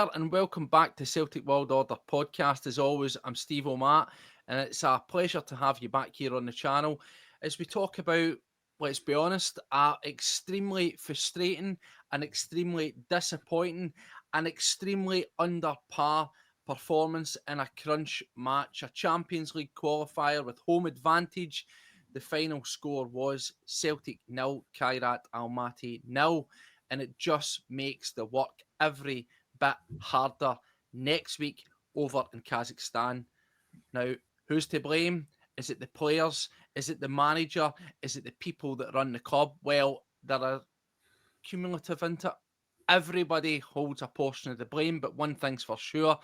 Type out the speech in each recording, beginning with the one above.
there, and welcome back to Celtic World Order podcast. As always, I'm Steve O'Matt, and it's a pleasure to have you back here on the channel as we talk about, let's be honest, a extremely frustrating and extremely disappointing and extremely under par performance in a crunch match, a Champions League qualifier with home advantage. The final score was Celtic 0, Kairat Almaty 0, and it just makes the work every bit harder next week over in Kazakhstan. Now, who's to blame? Is it the players? Is it the manager? Is it the people that run the club? Well, there are cumulative into it. Everybody holds a portion of the blame, but one thing's for sure,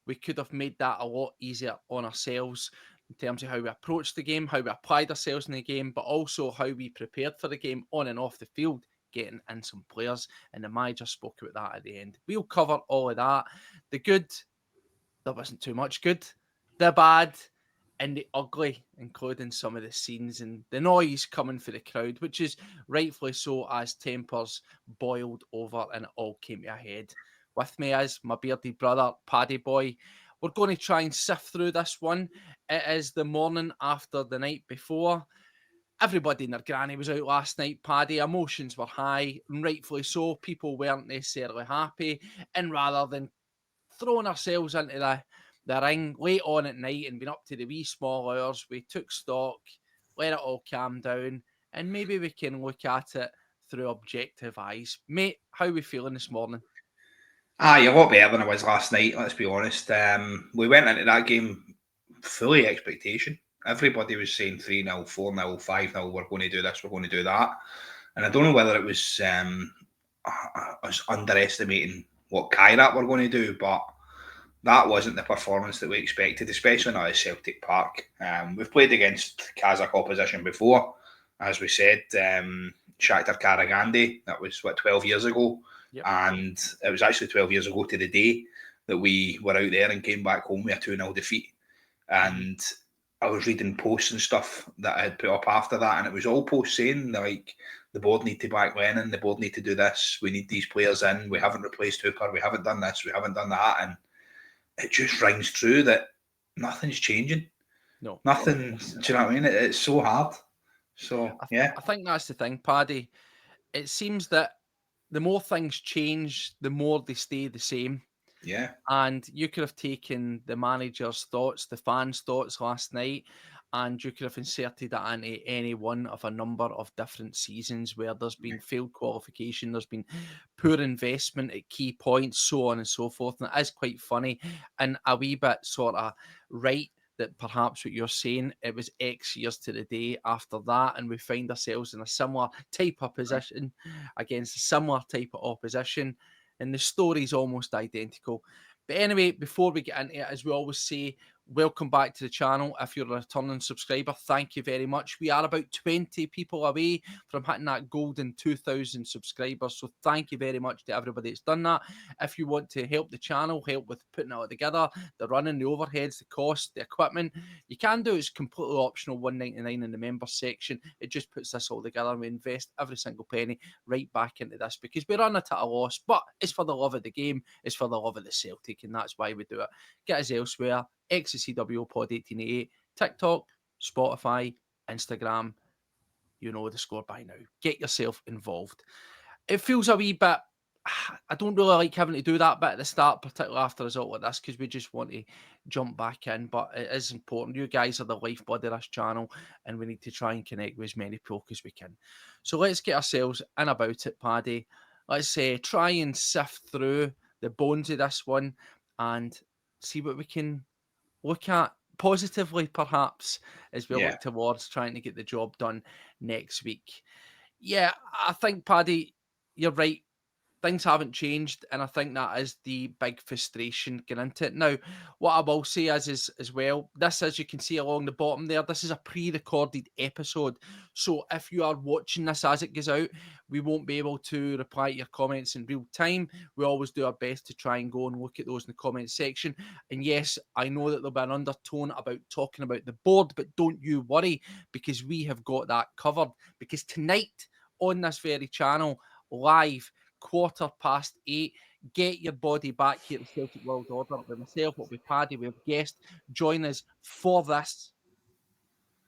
we could have made that a lot easier on ourselves in terms of how we approached the game, how we applied ourselves in the game, but also how we prepared for the game on and off the field, getting in some players, and the manager spoke about that at the end. We'll cover all of that. The good, there wasn't too much good. The bad, and the ugly, including some of the scenes and the noise coming for the crowd, which is rightfully so as tempers boiled over and it all came to a head. With me is my bearded brother, Paddy Boy. We're going to try and sift through this one. It is the morning after the night before. Everybody and their granny was out last night, Paddy. Emotions were high, and rightfully so. People weren't necessarily happy. And rather than throwing ourselves into the ring late on at night and been up to the wee small hours, we took stock, let it all calm down, and maybe we can look at it through objective eyes. Mate, how are we feeling this morning? A lot better than I was last night, let's be honest. We went into that game fully expectation. Everybody was saying 3-0, 4-0, 5-0, we're going to do this, we're going to do that. And I don't know whether it was us underestimating what Kairat were going to do, but that wasn't the performance that we expected, especially not at Celtic Park. We've played against Kazakh opposition before, as we said. Shakhtar Karagandhi, that was, 12 years ago? Yep. And it was actually 12 years ago to the day that we were out there and came back home with a 2-0 defeat. And I was reading posts and stuff that I had put up after that, and it was all posts saying, like, the board need to back Lennon, the board need to do this, we need these players in, we haven't replaced Hooper, we haven't done this, we haven't done that. And it just rings true that nothing's changing. No. Nothing, do you know what I mean? It's so hard. So, yeah. I think that's the thing, Paddy. It seems that the more things change, the more they stay the same. Yeah. And you could have taken the manager's thoughts, the fans' thoughts last night, and you could have inserted that into any one of a number of different seasons where there's been failed qualification, there's been poor investment at key points, so on and so forth. And it is quite funny and a wee bit sort of right that perhaps what you're saying, it was X years to the day after that, and we find ourselves in a similar type of position against a similar type of opposition, and the story's almost identical. But anyway, before we get into it, as we always say, welcome back to the channel. If you're a returning subscriber, thank you very much. We are about 20 people away from hitting that golden 2,000 subscribers. So thank you very much to everybody that's done that. If you want to help the channel, help with putting it all together, the running, the overheads, the cost, the equipment, you can do it. It's completely optional, $1.99 in the members section. It just puts this all together, and we invest every single penny right back into this because we run it at a loss, but it's for the love of the game, it's for the love of the Celtic, and that's why we do it. Get us elsewhere. XCW Pod 1888, TikTok, Spotify, Instagram. You know the score by now. Get yourself involved. It feels a wee bit, I don't really like having to do that bit at the start, particularly after a result like this, because we just want to jump back in. But it is important. You guys are the lifeblood of this channel, and we need to try and connect with as many people as we can. So let's get ourselves in about it, Paddy. Let's try and sift through the bones of this one and see what we can look at positively, perhaps, as we look towards trying to get the job done next week. Yeah, I think, Paddy, you're right. Things haven't changed, and I think that is the big frustration getting into it. Now, what I will say is as well, this, as you can see along the bottom there, this is a pre-recorded episode. So if you are watching this as it goes out, we won't be able to reply to your comments in real time. We always do our best to try and go and look at those in the comment section. And yes, I know that there'll be an undertone about talking about the board, but don't you worry, because we have got that covered. Because tonight on this very channel, live, 8:15, get your body back here at Celtic World Order with myself, with Paddy, we have guests join us for this.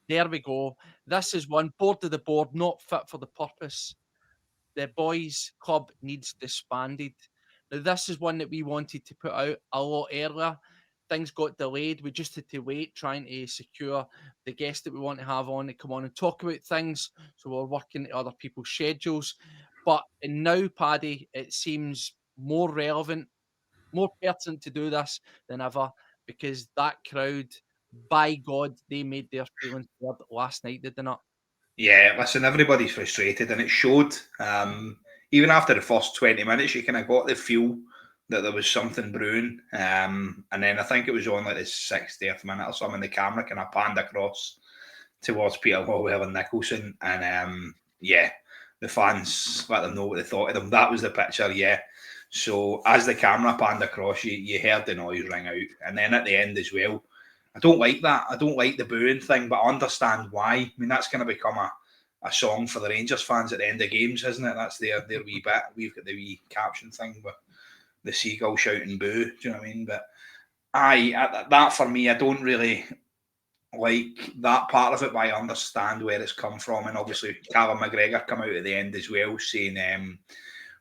There we go. This is one, board of the board, not fit for the purpose. The boys' club needs disbanded. Now, this is one that we wanted to put out a lot earlier. Things got delayed. We just had to wait, trying to secure the guest that we want to have on to come on and talk about things. So we're working at other people's schedules. But now, Paddy, it seems more relevant, more pertinent to do this than ever, because that crowd, by God, they made their feelings heard last night, did they not? Yeah, listen, everybody's frustrated, and it showed. Even after the first 20 minutes, you kind of got the feel that there was something brewing. And then I think it was on like the 60th minute or something, the camera kind of panned across towards Peter Lawwell and Nicholson. And yeah, the fans let them know what they thought of them. That was the picture, yeah. So as the camera panned across, you heard the noise ring out. And then at the end as well, I don't like that. I don't like the booing thing, but I understand why. I mean, that's going to become a song for the Rangers fans at the end of games, isn't it? That's their wee bit. We've got the wee caption thing with the seagull shouting boo. Do you know what I mean? But that for me, I don't really like that part of it, but I understand where it's come from. And obviously, Callum McGregor come out at the end as well, saying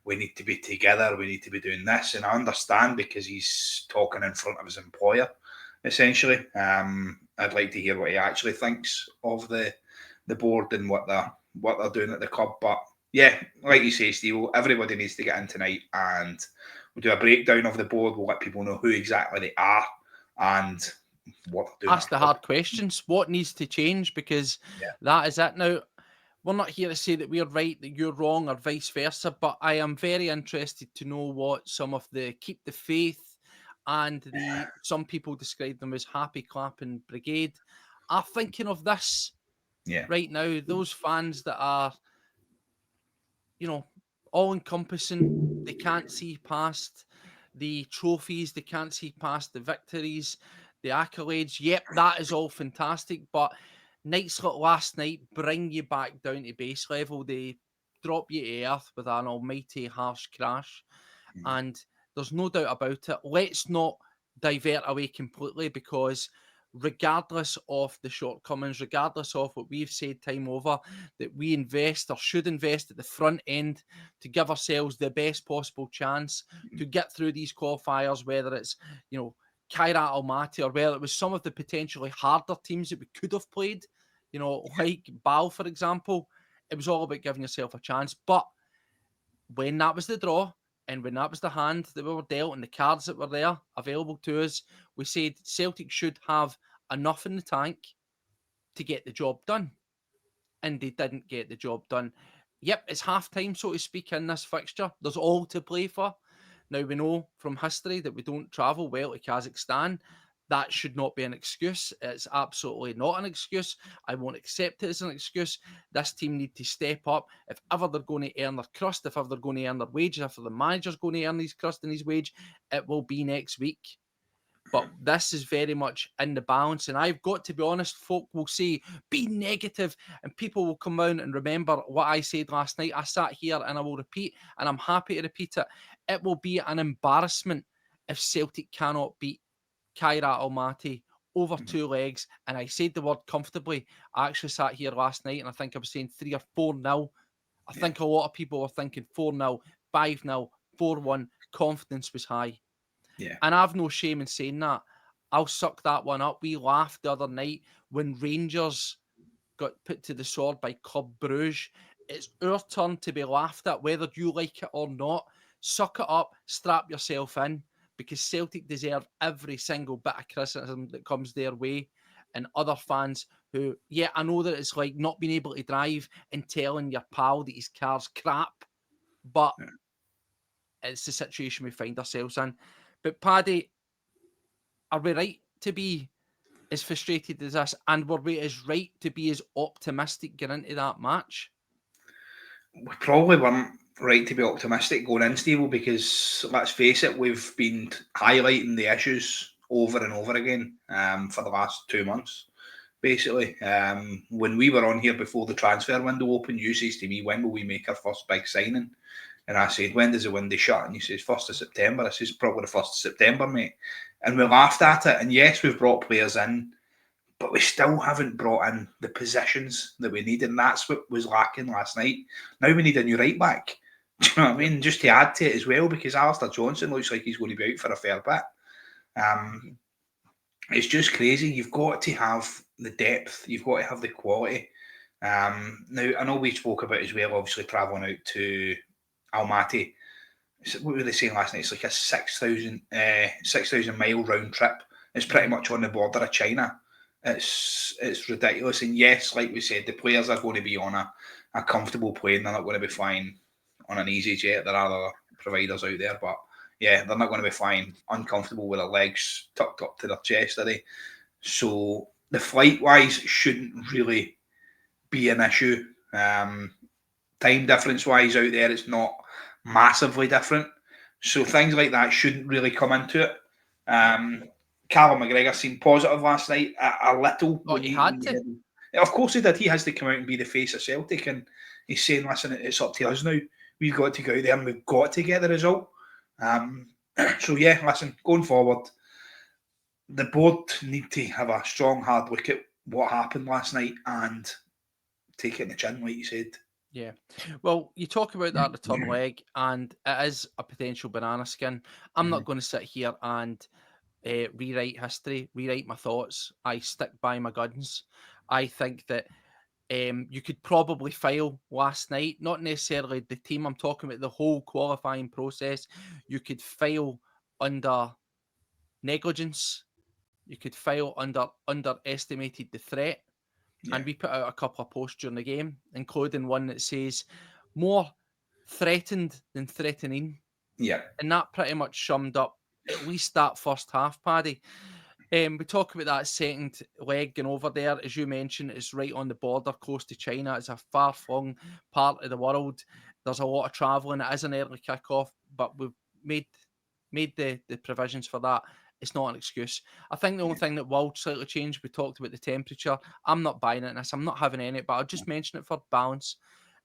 we need to be together, we need to be doing this. And I understand, because he's talking in front of his employer, essentially. I'd like to hear what he actually thinks of the board and what they're doing at the club. But yeah, like you say, Steve, everybody needs to get in tonight, and we'll do a breakdown of the board. We'll let people know who exactly they are and what they're doing. Ask the hard questions. What needs to change? Because that is it. Now, we're not here to say that we're right, that you're wrong, or vice versa, but I am very interested to know what some of the keep the faith and some people describe them as happy clapping brigade are thinking of this right now. Those fans that are, all encompassing, they can't see past the trophies, they can't see past the victories, the accolades. Yep, that is all fantastic, but nights like last night bring you back down to base level. They drop you to earth with an almighty harsh crash. And there's no doubt about it. Let's not divert away completely, because regardless of the shortcomings, regardless of what we've said time over, that we invest or should invest at the front end to give ourselves the best possible chance to get through these qualifiers, whether it's, Kairat Almaty, or whether it was some of the potentially harder teams that we could have played, like Bal, for example. It was all about giving yourself a chance. But when that was the draw, and when that was the hand that we were dealt and the cards that were there available to us, we said Celtic should have enough in the tank to get the job done. And they didn't get the job done. Yep, it's half-time, so to speak, in this fixture. There's all to play for. Now, we know from history that we don't travel well to Kazakhstan. That should not be an excuse. It's absolutely not an excuse. I won't accept it as an excuse. This team need to step up. If ever they're going to earn their crust, if ever they're going to earn their wages, if the manager's going to earn his crust and his wage, it will be next week. But this is very much in the balance. And I've got to be honest, folk will say, be negative, and people will come out and remember what I said last night. I sat here and I will repeat, and I'm happy to repeat it. It will be an embarrassment if Celtic cannot beat Kairat Almaty over two legs. And I said the word comfortably. I actually sat here last night and I think I was saying 3 or 4-0. I think a lot of people were thinking 4-0, 5-0, 4-1. Confidence was high. Yeah. And I've no shame in saying that. I'll suck that one up. We laughed the other night when Rangers got put to the sword by Club Brugge. It's our turn to be laughed at, whether you like it or not. Suck it up, strap yourself in, because Celtic deserve every single bit of criticism that comes their way. And other fans who, I know that it's like not being able to drive and telling your pal that his car's crap, but it's the situation we find ourselves in. But Paddy, are we right to be as frustrated as this? And were we as right to be as optimistic going into that match? We probably weren't right to be optimistic going in, Steve, because let's face it, we've been highlighting the issues over and over again for the last 2 months. Basically, when we were on here before the transfer window opened, you says to me, when will we make our first big signing? And I said, when does the window shut? And he says, 1st of September. I says, probably the 1st of September, mate. And we laughed at it. And yes, we've brought players in, but we still haven't brought in the positions that we need. And that's what was lacking last night. Now we need a new right back. Do you know what I mean? Just to add to it as well, because Alistair Johnson looks like he's going to be out for a fair bit. It's just crazy. You've got to have the depth. You've got to have the quality. Now, I know we spoke about as well, obviously, travelling out to Almaty. What were they saying last night? It's like a 6,000 mile round trip. It's pretty much on the border of China. It's ridiculous. And yes, like we said, the players are going to be on a comfortable plane. They're not going to be flying on an easy jet. There are other providers out there, but yeah, they're not going to be flying uncomfortable with their legs tucked up to their chest, are they? So the flight-wise shouldn't really be an issue. Time difference-wise out there, it's not massively different. So things like that shouldn't really come into it. Callum McGregor seemed positive last night, a little. Oh, he had to. Of course he did. He has to come out and be the face of Celtic, and he's saying, listen, it's up to us now. We've got to go out there and we've got to get the result. So yeah, listen, going forward, the board need to have a strong, hard look at what happened last night and take it in the chin, like you said. Yeah. Well, you talk about that return leg, and it is a potential banana skin. I'm not going to sit here and rewrite history, rewrite my thoughts. I stick by my guns. I think that you could probably fail last night, not necessarily the team. I'm talking about the whole qualifying process. You could fail under negligence. You could fail underestimated the threat. Yeah. And we put out a couple of posts during the game, including one that says more threatened than threatening. Yeah. And that pretty much summed up at least that first half, Paddy. We talk about that second leg going over there. As you mentioned, it's right on the border, close to China. It's a far-flung part of the world. There's a lot of travelling. It is an early kick-off, but we've made the provisions for that. It's not an excuse. I think the only thing that will slightly change, we talked about the temperature. I'm not buying into this. I'm not having any, but I'll just mention it for balance,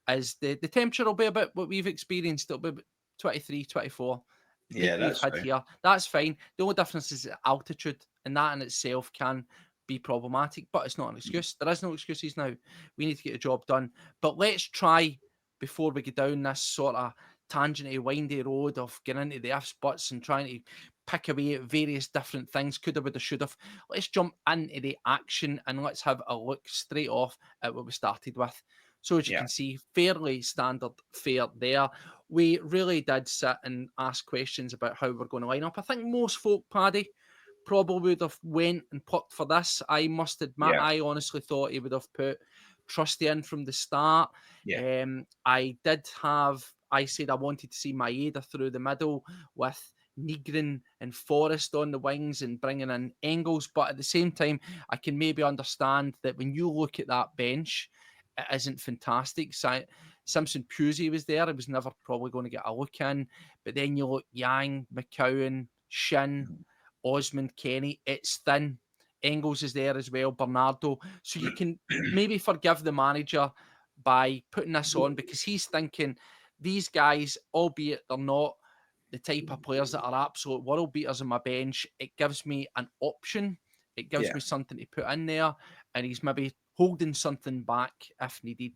is the temperature will be about what we've experienced. It'll be about 23, 24. Yeah, we've had here. That's fine. The only difference is altitude, and that in itself can be problematic, but it's not an excuse. There is no excuses now. We need to get the job done. But let's try, before we get down this sort of tangenty, windy road of getting into the ifs, buts, and trying to pick away at various different things, coulda, woulda, shoulda. Let's jump into the action and let's have a look straight off at what we started with. So as you can see, fairly standard fare there. We really did sit and ask questions about how we're going to line up. I think most folk, Paddy, probably would have went and plucked for this. I must admit, I honestly thought he would have put Trusty in from the start. I said I wanted to see Maeda through the middle with Nygren and Forrest on the wings and bringing in Engels. But at the same time, I can maybe understand that when you look at that bench, it isn't fantastic. Simpson Pusey was there. He was never probably going to get a look in. But then you look Yang, McCowan, Shin, Osmond, Kenny. It's thin. Engels is there as well, Bernardo. So you can maybe forgive the manager by putting this on because he's thinking these guys, albeit they're not the type of players that are absolute world beaters on my bench, it gives me an option. It gives me something to put in there, and he's maybe holding something back if needed.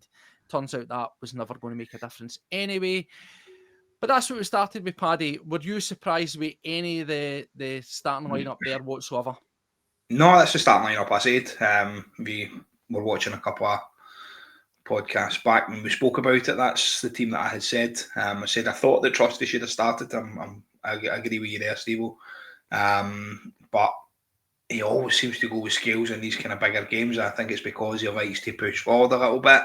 Turns out that was never going to make a difference anyway. But that's what we started with, Paddy. Were you surprised with any of the starting lineup there whatsoever? No, that's the starting lineup. I said we were watching a couple of podcasts back when we spoke about it. That's the team that I had said. I said I thought that Trusty should have started. I agree with you there, Steve. But he always seems to go with skills in these kind of bigger games. I think it's because he likes to push forward a little bit.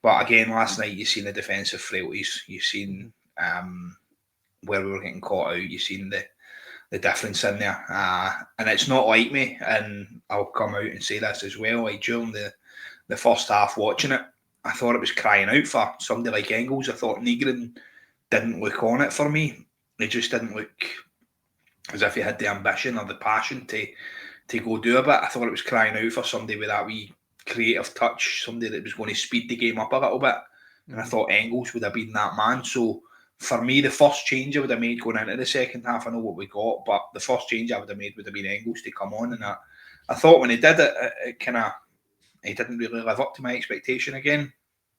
But again, last night you've seen the defensive frailties. You've seen where we were getting caught out. You've seen the difference in there. And it's not like me, and I'll come out and say this as well, like during the first half watching it, I thought it was crying out for somebody like Engels. I thought Nygren didn't look on it for me. He just didn't look as if he had the ambition or the passion to go do a bit. I thought it was crying out for somebody with that wee creative touch, somebody that was going to speed the game up a little bit. And I thought Engels would have been that man. So for me, the first change I would have made going into the second half, I know what we got, but the first change I would have made would have been Engels to come on. And I thought when he did it, he didn't really live up to my expectation again.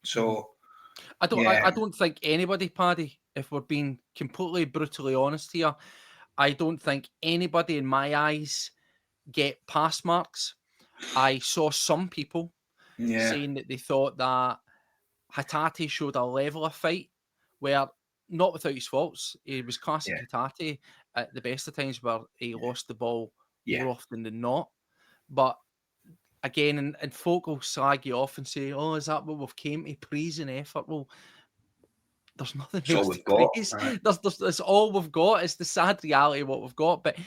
So I don't think anybody, Paddy, if we're being completely brutally honest here, I don't think anybody in my eyes get pass marks. I saw some people saying that they thought that Hatate showed a level of fight where, not without his faults, he was classic Hatate at the best of times where he lost the ball more often than not. But again, and folk will slag you off and say, "Oh, is that what we've came to praise and effort?" Well, there's nothing else to praise. That's all we've got. It's the sad reality of what we've got. But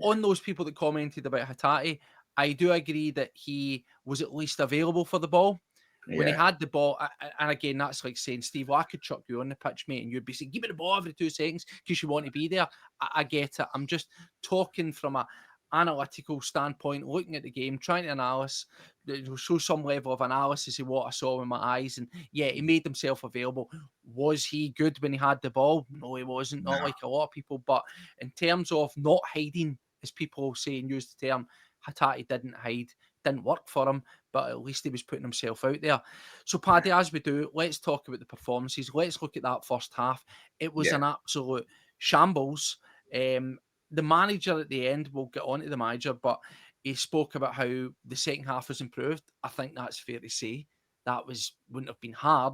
on those people that commented about Hatate, I do agree that he was at least available for the ball. When he had the ball, and again, that's like saying, Steve, well, I could chuck you on the pitch, mate, and you'd be saying, give me the ball every 2 seconds because you want to be there. I get it. I'm just talking from a analytical standpoint, looking at the game, trying to show some level of analysis of what I saw with my eyes. And yeah, he made himself available. Was he good when he had the ball? No, he wasn't. Not like a lot of people. But in terms of not hiding, as people say and use the term, Hatate didn't hide. Didn't work for him, but at least he was putting himself out there. So, Paddy, as we do, let's talk about the performances. Let's look at that first half. It was an absolute shambles. The manager at the end, we'll get on to the manager, but he spoke about how the second half was improved. I think that's fair to say. That wouldn't have been hard.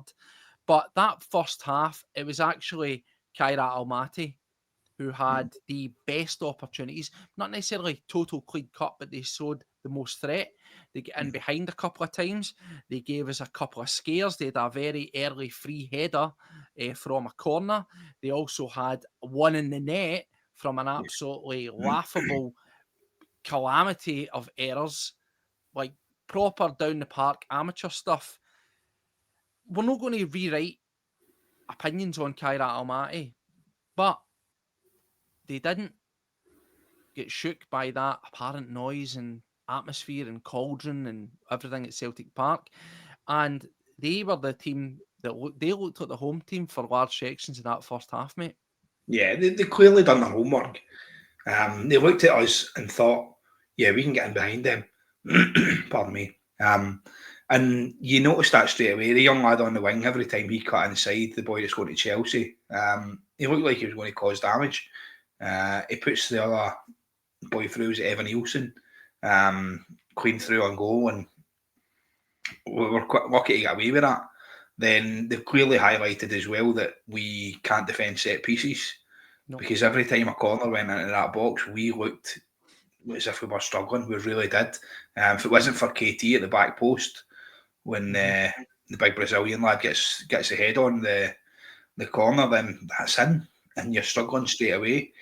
But that first half, it was actually Kairat Almaty who had the best opportunities, not necessarily total clean cut, but they showed the most threat. They get in behind a couple of times. They gave us a couple of scares. They had a very early free header from a corner. They also had one in the net from an absolutely laughable calamity of errors, like proper down the park amateur stuff. We're not going to rewrite opinions on Kairat Almaty, but they didn't get shook by that apparent noise and atmosphere and cauldron and everything at Celtic Park. And they were the team that they looked at the home team for large sections in that first half, mate. Yeah, they clearly done their homework. They looked at us and thought, yeah, we can get in behind them. Pardon me. And you noticed that straight away. The young lad on the wing, every time he cut inside, the boy that's going to Chelsea, he looked like he was going to cause damage. He puts the other boy through, was Evan Nielsen, clean through on goal, and we were quite lucky to get away with that. Then they've clearly highlighted as well that we can't defend set pieces. No. Because every time a corner went into that box, we looked as if we were struggling. We really did. If it wasn't for KT at the back post, when the big Brazilian lad gets the head on the corner, then that's in, and you're struggling straight away.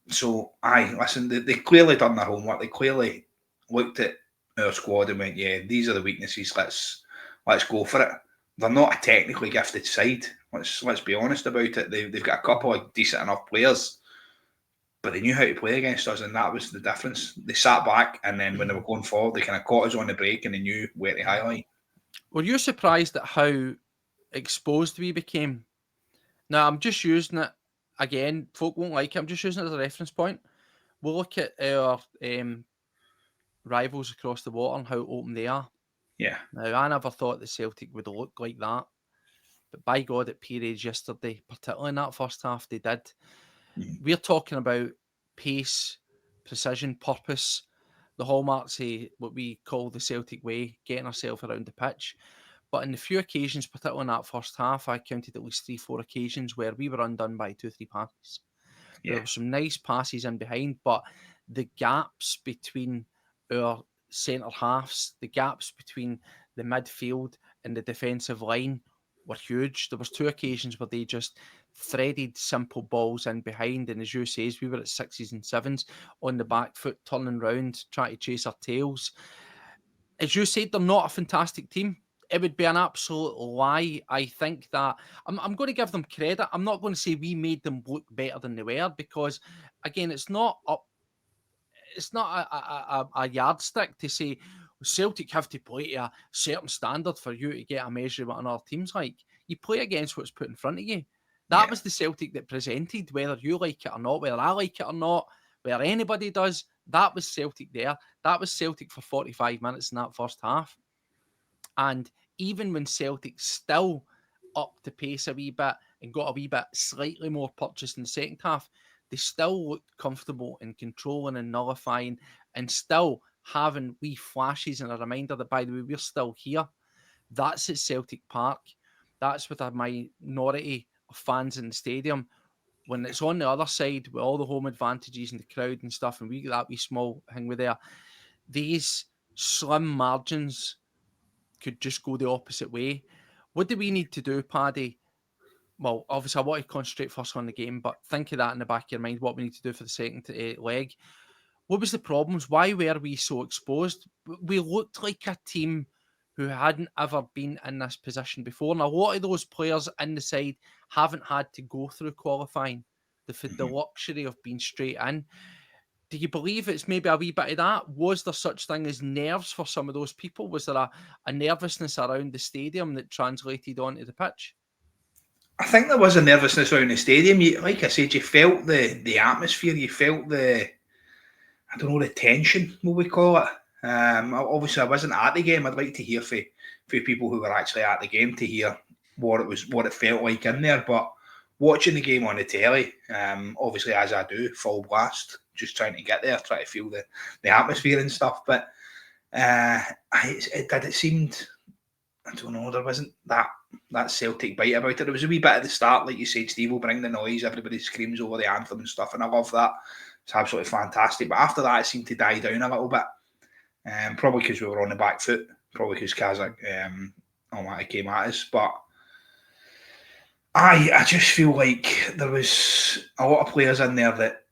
So, listen, they clearly done their homework. They clearly looked at our squad and went, yeah, these are the weaknesses. Let's go for it. They're not a technically gifted side. Let's be honest about it. They've got a couple of decent enough players, but they knew how to play against us, and that was the difference. They sat back, and then when they were going forward, they kind of caught us on the break, and they knew where to highlight. Were you surprised at how exposed we became? Now, I'm just using it, again, folk won't like it, I'm just using it as a reference point. We'll look at our rivals across the water and how open they are. Yeah. Now, I never thought the Celtic would look like that. But by God, at periods yesterday, particularly in that first half, they did. We're talking about pace, precision, purpose, the hallmarks of what we call the Celtic way, getting ourselves around the pitch. But in the few occasions, particularly in that first half, I counted at least 3-4 occasions where we were undone by 2-3 passes. Yeah. There were some nice passes in behind, but the gaps between our centre halves, the gaps between the midfield and the defensive line were huge. There was 2 occasions where they just threaded simple balls in behind, and as you say, we were at 6s and 7s on the back foot, turning round, trying to chase our tails. As you said, they're not a fantastic team. It would be an absolute lie. I think that I'm going to give them credit. I'm not going to say we made them look better than they were, because again, it's not a yardstick to say Celtic have to play to a certain standard for you to get a measure of what another team's like. You play against what's put in front of you. That was the Celtic that presented, whether you like it or not, whether I like it or not, whether anybody does. That was Celtic there. That was Celtic for 45 minutes in that first half. And even when Celtic still upped the pace a wee bit and got a wee bit slightly more purchase in the second half, they still looked comfortable in controlling and nullifying and still having wee flashes and a reminder that, by the way, we're still here. That's at Celtic Park. That's with a minority of fans in the stadium. When it's on the other side with all the home advantages and the crowd and stuff, and we get that wee small thing with there, these slim margins could just go the opposite way. What do we need to do, Paddy? Well, obviously, I want to concentrate first on the game, but think of that in the back of your mind, what we need to do for the second leg. What was the problems? Why were we so exposed? We looked like a team who hadn't ever been in this position before. And a lot of those players in the side haven't had to go through qualifying. They've had the luxury of being straight in. Do you believe it's maybe a wee bit of that? Was there such thing as nerves for some of those people? Was there a nervousness around the stadium that translated onto the pitch? I think there was a nervousness around the stadium. Like I said, you felt the atmosphere. You felt I don't know, the tension, what we call it. Obviously, I wasn't at the game. I'd like to hear from people who were actually at the game to hear what it felt like in there. But watching the game on the telly, obviously as I do, full blast, just trying to get there, try to feel the atmosphere and stuff. But it seemed, I don't know, there wasn't that Celtic bite about it. There was a wee bit at the start, like you said, Steve will bring the noise, everybody screams over the anthem and stuff, and I love that. It's absolutely fantastic. But after that, it seemed to die down a little bit. Probably because we were on the back foot, probably because Kazakh Almaty came at us. But I just feel like there was a lot of players in there that,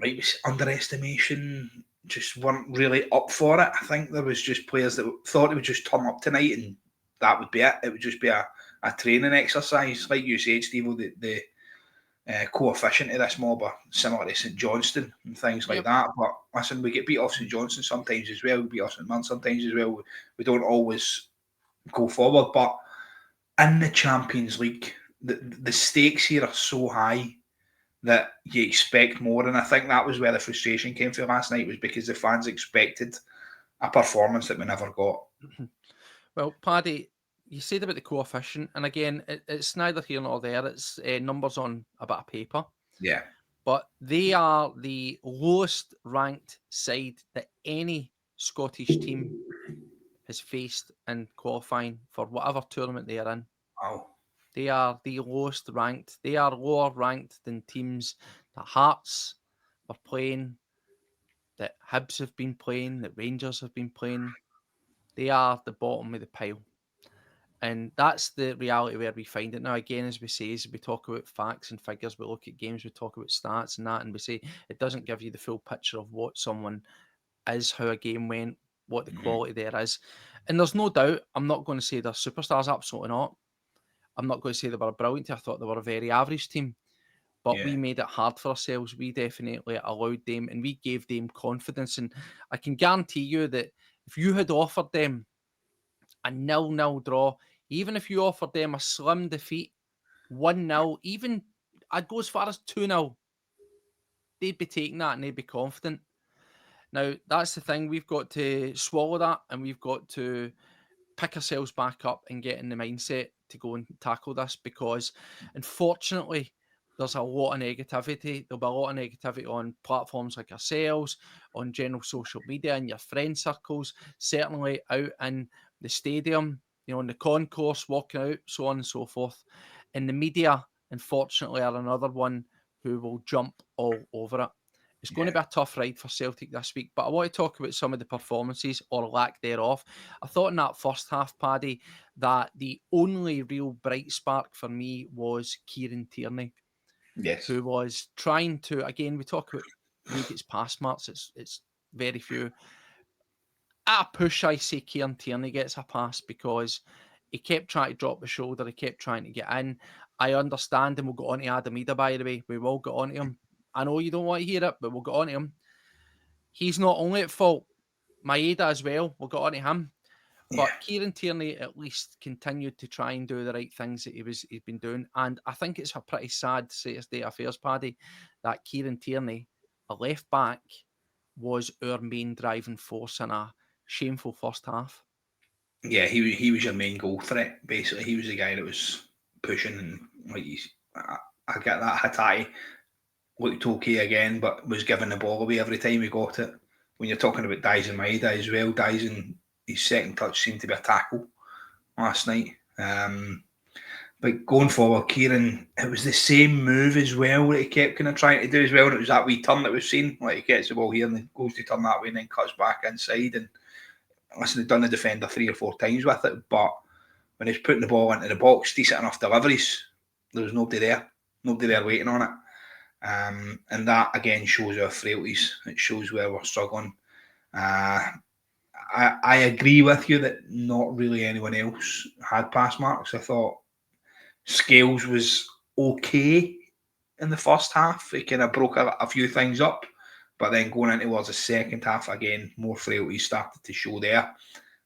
like, was underestimation, just weren't really up for it. I think there was just players that thought they would just turn up tonight and that would be it. It would just be a training exercise. Like you said, Steve, the coefficient of this mob are similar to St Johnstone and things like that. But listen, we get beat off St Johnstone sometimes as well. We beat off St Mirren sometimes as well. We don't always go forward. But in the Champions League, the stakes here are so high that you expect more. And I think that was where the frustration came from last night, was because the fans expected a performance that we never got. Well, Paddy, you said about the coefficient, and again, it's neither here nor there. It's numbers on a bit of paper. Yeah. But they are the lowest ranked side that any Scottish team has faced in qualifying for whatever tournament they are in. Wow. They are the lowest ranked. They are lower ranked than teams that Hearts were playing, that Hibs have been playing, that Rangers have been playing. They are the bottom of the pile. And that's the reality where we find it now. Again, as we say, as we talk about facts and figures, we look at games, we talk about stats and that, and we say it doesn't give you the full picture of what someone is, how a game went, what the quality there is. And there's no doubt, I'm not going to say they're superstars, absolutely not. I'm not going to say they were a brilliant team. I thought they were a very average team. But we made it hard for ourselves. We definitely allowed them and we gave them confidence. And I can guarantee you that if you had offered them a 0-0 draw, even if you offered them a slim defeat, 1-0, even I'd go as far as 2-0, they'd be taking that and they'd be confident. Now, that's the thing. We've got to swallow that and we've got to pick ourselves back up and get in the mindset to go and tackle this, because unfortunately, there's a lot of negativity. There'll be a lot of negativity on platforms like ourselves, on general social media, in your friend circles, certainly out in the stadium, in the concourse, walking out, so on and so forth. And the media, unfortunately, are another one who will jump all over it. It's going to be a tough ride for Celtic this week, but I want to talk about some of the performances or lack thereof. I thought in that first half, Paddy, that the only real bright spark for me was Kieran Tierney. Yes. Who was trying to, again, we talk about who gets pass marks, it's very few. At a push, I say Kieran Tierney gets a pass because he kept trying to drop the shoulder, he kept trying to get in. I understand, and we'll go on to Adam Maeda, by the way. We will get on to him. I know you don't want to hear it, but we'll get on to him. He's not only at fault, Maeda as well. We'll get on to him. But Kieran Tierney at least continued to try and do the right things that he'd been doing. And I think it's a pretty sad state of affairs, Paddy, that Kieran Tierney, a left back, was our main driving force in a shameful first half. Yeah, he was your main goal threat, basically. He was the guy that was pushing, and I get that. Hatate looked okay again, but was giving the ball away every time he got it. When you're talking about Daizen Maeda as well, his second touch seemed to be a tackle last night. But going forward, Kieran, it was the same move as well that he kept kind of trying to do as well. And it was that wee turn that we've seen. Like he gets the ball here and then goes to turn that way and then cuts back inside. And listen, he'd done the defender 3 or 4 times with it. But when he's putting the ball into the box, decent enough deliveries, there was nobody there. Nobody there waiting on it. And that, again, shows our frailties. It shows where we're struggling. I agree with you that not really anyone else had pass marks. I thought Scales was okay in the first half. He kind of broke a few things up, but then going into towards the second half, again, more frailties started to show there.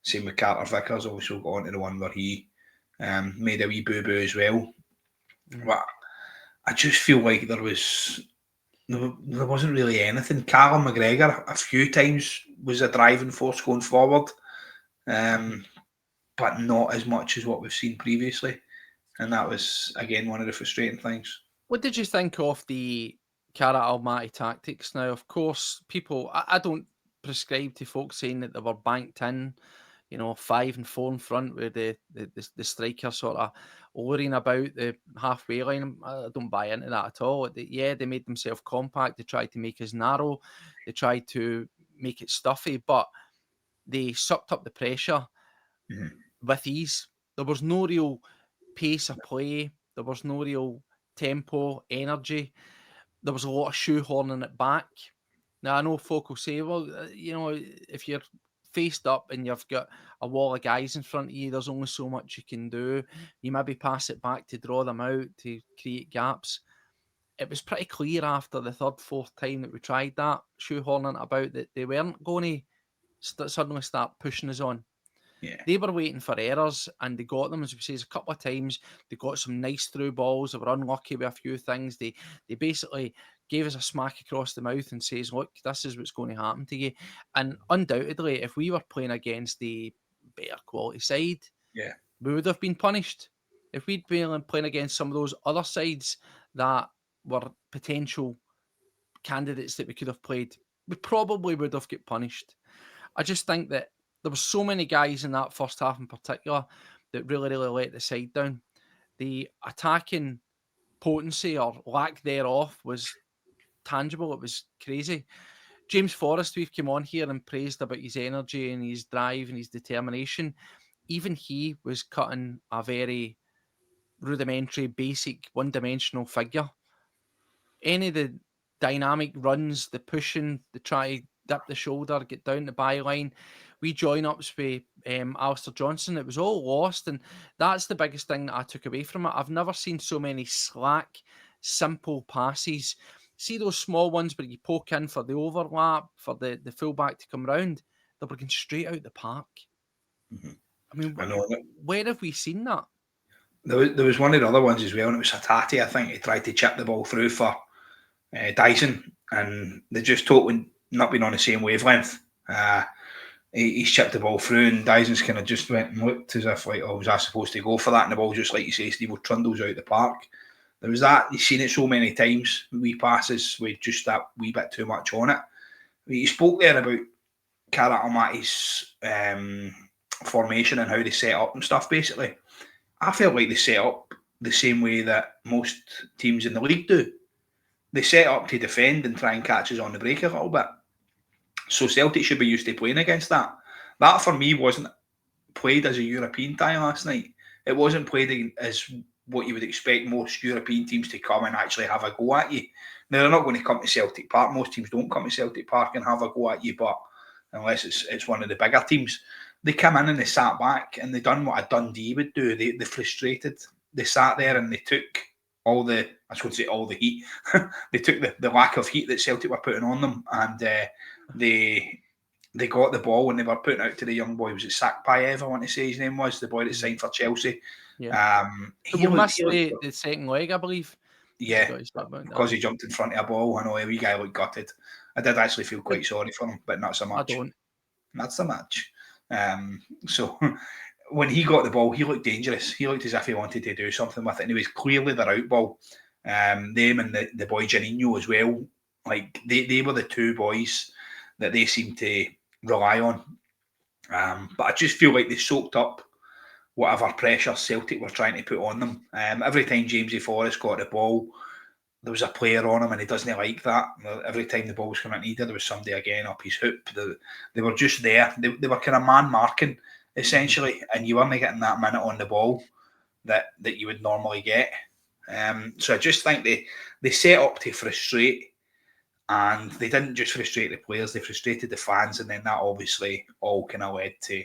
Same with Carter Vickers, also got onto the one where he made a wee boo-boo as well. But I just feel like there wasn't really anything. Callum McGregor a few times was a driving force going forward, but not as much as what we've seen previously. And that was, again, one of the frustrating things. What did you think of the Kairat Almaty tactics? Now, of course, people, I don't prescribe to folks saying that they were banked in, 5 and 4 in front with the striker sort of worrying about the halfway line. I don't buy into that at all. They made themselves compact. They tried to make us narrow. They tried to make it stuffy, but they sucked up the pressure with ease. There was no real pace of play. There was no real tempo, energy. There was a lot of shoehorning it back. Now, I know folk will say, well, if you're faced up and you've got a wall of guys in front of you, there's only so much you can do. You maybe pass it back to draw them out, to create gaps. It was pretty clear after the third, fourth time that we tried that, shoehorning it about, that they weren't going to suddenly start pushing us on. Yeah. They were waiting for errors, and they got them, as we say, a couple of times. They got some nice through balls. They were unlucky with a few things. They basically gave us a smack across the mouth and says, look, this is what's going to happen to you. And undoubtedly, if we were playing against the better quality side, we would have been punished. If we'd been playing against some of those other sides that were potential candidates that we could have played, we probably would have got punished. I just think that there were so many guys in that first half in particular that really, really let the side down. The attacking potency or lack thereof was tangible. It was crazy. James Forrest, we've come on here and praised about his energy and his drive and his determination. Even he was cutting a very rudimentary, basic, one-dimensional figure. Any of the dynamic runs, the pushing, the try to dip the shoulder, get down the byline, we join ups with Alistair Johnson. It was all lost, and that's the biggest thing that I took away from it. I've never seen so many slack, simple passes. See those small ones where you poke in for the overlap, for the fullback to come round? They were going straight out the park. I mean, where have we seen that? There was one of the other ones as well, and it was Hatate, I think. He tried to chip the ball through for Daizen, and they just totally not been on the same wavelength. He's chipped the ball through, and Daizen's kind of just went and looked as if, like, oh, was I supposed to go for that? And the ball, just like you say, Steve, trundles out the park. There was that. You've seen it so many times, wee passes with just that wee bit too much on it. You spoke there about Kairat Almaty's formation and how they set up and stuff, basically. I felt like they set up the same way that most teams in the league do. They set up to defend and try and catch us on the break a little bit. So Celtic should be used to playing against that. That, for me, wasn't played as a European tie last night. It wasn't played as what you would expect most European teams to come and actually have a go at you. Now, they're not going to come to Celtic Park. Most teams don't come to Celtic Park and have a go at you, but unless it's one of the bigger teams. They come in and they sat back and they done what a Dundee would do. They frustrated. They sat there and they took all the heat. They took the lack of heat that Celtic were putting on them, and they they got the ball when they were putting out to the young boy. Was it Sakpayev? I want to say his name was the boy that signed for Chelsea. Yeah. He We'll miss looked the second leg, I believe. yeah, because he jumped in front of a ball. I know every guy looked gutted. I did actually feel quite sorry for him, but not so much. I don't. Not so much. So when he got the ball, he looked dangerous. He looked as if he wanted to do something with it, and he was clearly their out ball. Them and the boy Janino as well. Like they were the two boys that they seemed to rely on. But I just feel like they soaked up whatever pressure Celtic were trying to put on them. Every time Jamesy Forrest got the ball, there was a player on him, and he doesn't like that. Every time the ball was coming into, there was somebody again up his hoop. They were just there. They were kind of man marking essentially, and you weren't getting that minute on the ball that you would normally get. So I just think they set up to frustrate, and they didn't just frustrate the players; they frustrated the fans, and then that obviously all kind of led to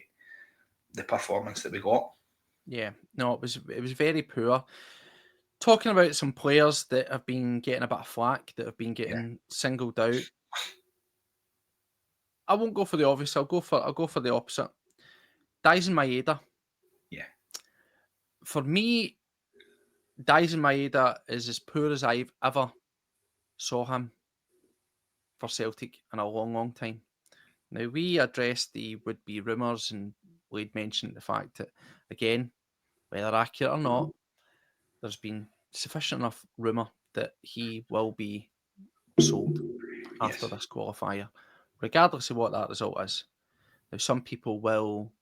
the performance that we got. Yeah, no, it was very poor. Talking about some players that have been getting a bit of flack, that have been getting singled out. I won't go for the obvious. I'll go for the opposite. Daizen Maeda. Yeah. For me, Daizen Maeda is as poor as I've ever saw him for Celtic in a long, long time. Now, we addressed the would-be rumours, and Wade mentioned the fact that, again, whether accurate or not, there's been sufficient enough rumour that he will be sold after this qualifier, regardless of what that result is. Now, some people will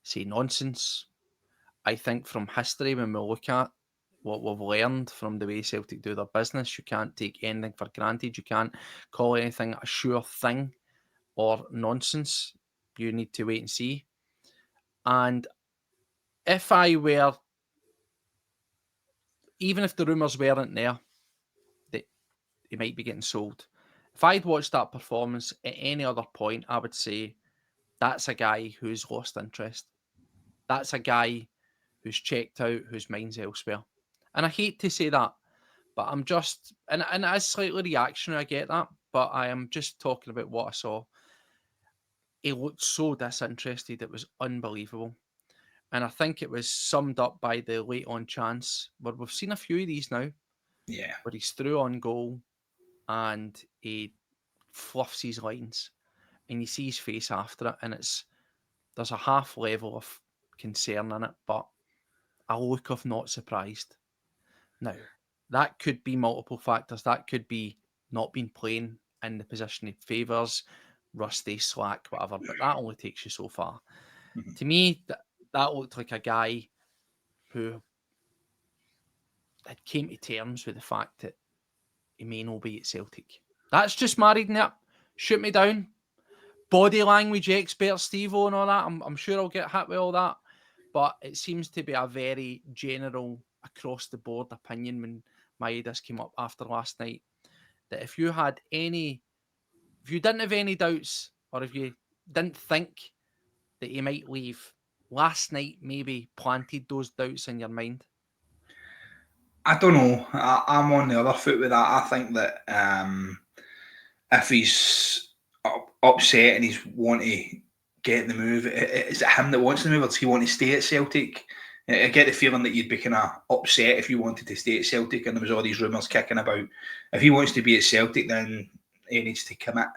say nonsense. I think from history, when we look at what we've learned from the way Celtic do their business, you can't take anything for granted. You can't call anything a sure thing or nonsense. You need to wait and see. And if I were, even if the rumours weren't there, that he might be getting sold. If I'd watched that performance at any other point, I would say that's a guy who's lost interest. That's a guy who's checked out, whose mind's elsewhere. And I hate to say that, but I'm just, and as slightly reactionary, I get that, but I am just talking about what I saw. He looked so disinterested, it was unbelievable. And I think it was summed up by the late on chance, where we've seen a few of these now, where he's through on goal and he fluffs his lines, and you see his face after it, and there's a half level of concern in it, but a look of not surprised. Now, that could be multiple factors. That could be not being playing in the position he favours, rusty, slack, whatever, but that only takes you so far. Mm-hmm. To me, that looked like a guy who had came to terms with the fact that he may not be at Celtic. That's just my reading it. Shoot me down. Body language expert Steve-O and all that. I'm sure I'll get hit with all that. But it seems to be a very general, across the board opinion when Maeda's came up after last night, that if you didn't have any doubts, or if you didn't think that he might leave, last night maybe planted those doubts in your mind. I don't know. I'm on the other foot with that. I think that if he's upset and he's want to get the move, is it him that wants the move, or does he want to stay at Celtic? I get the feeling that you'd be kind of upset if you wanted to stay at Celtic and there was all these rumours kicking about. If he wants to be at Celtic, then he needs to commit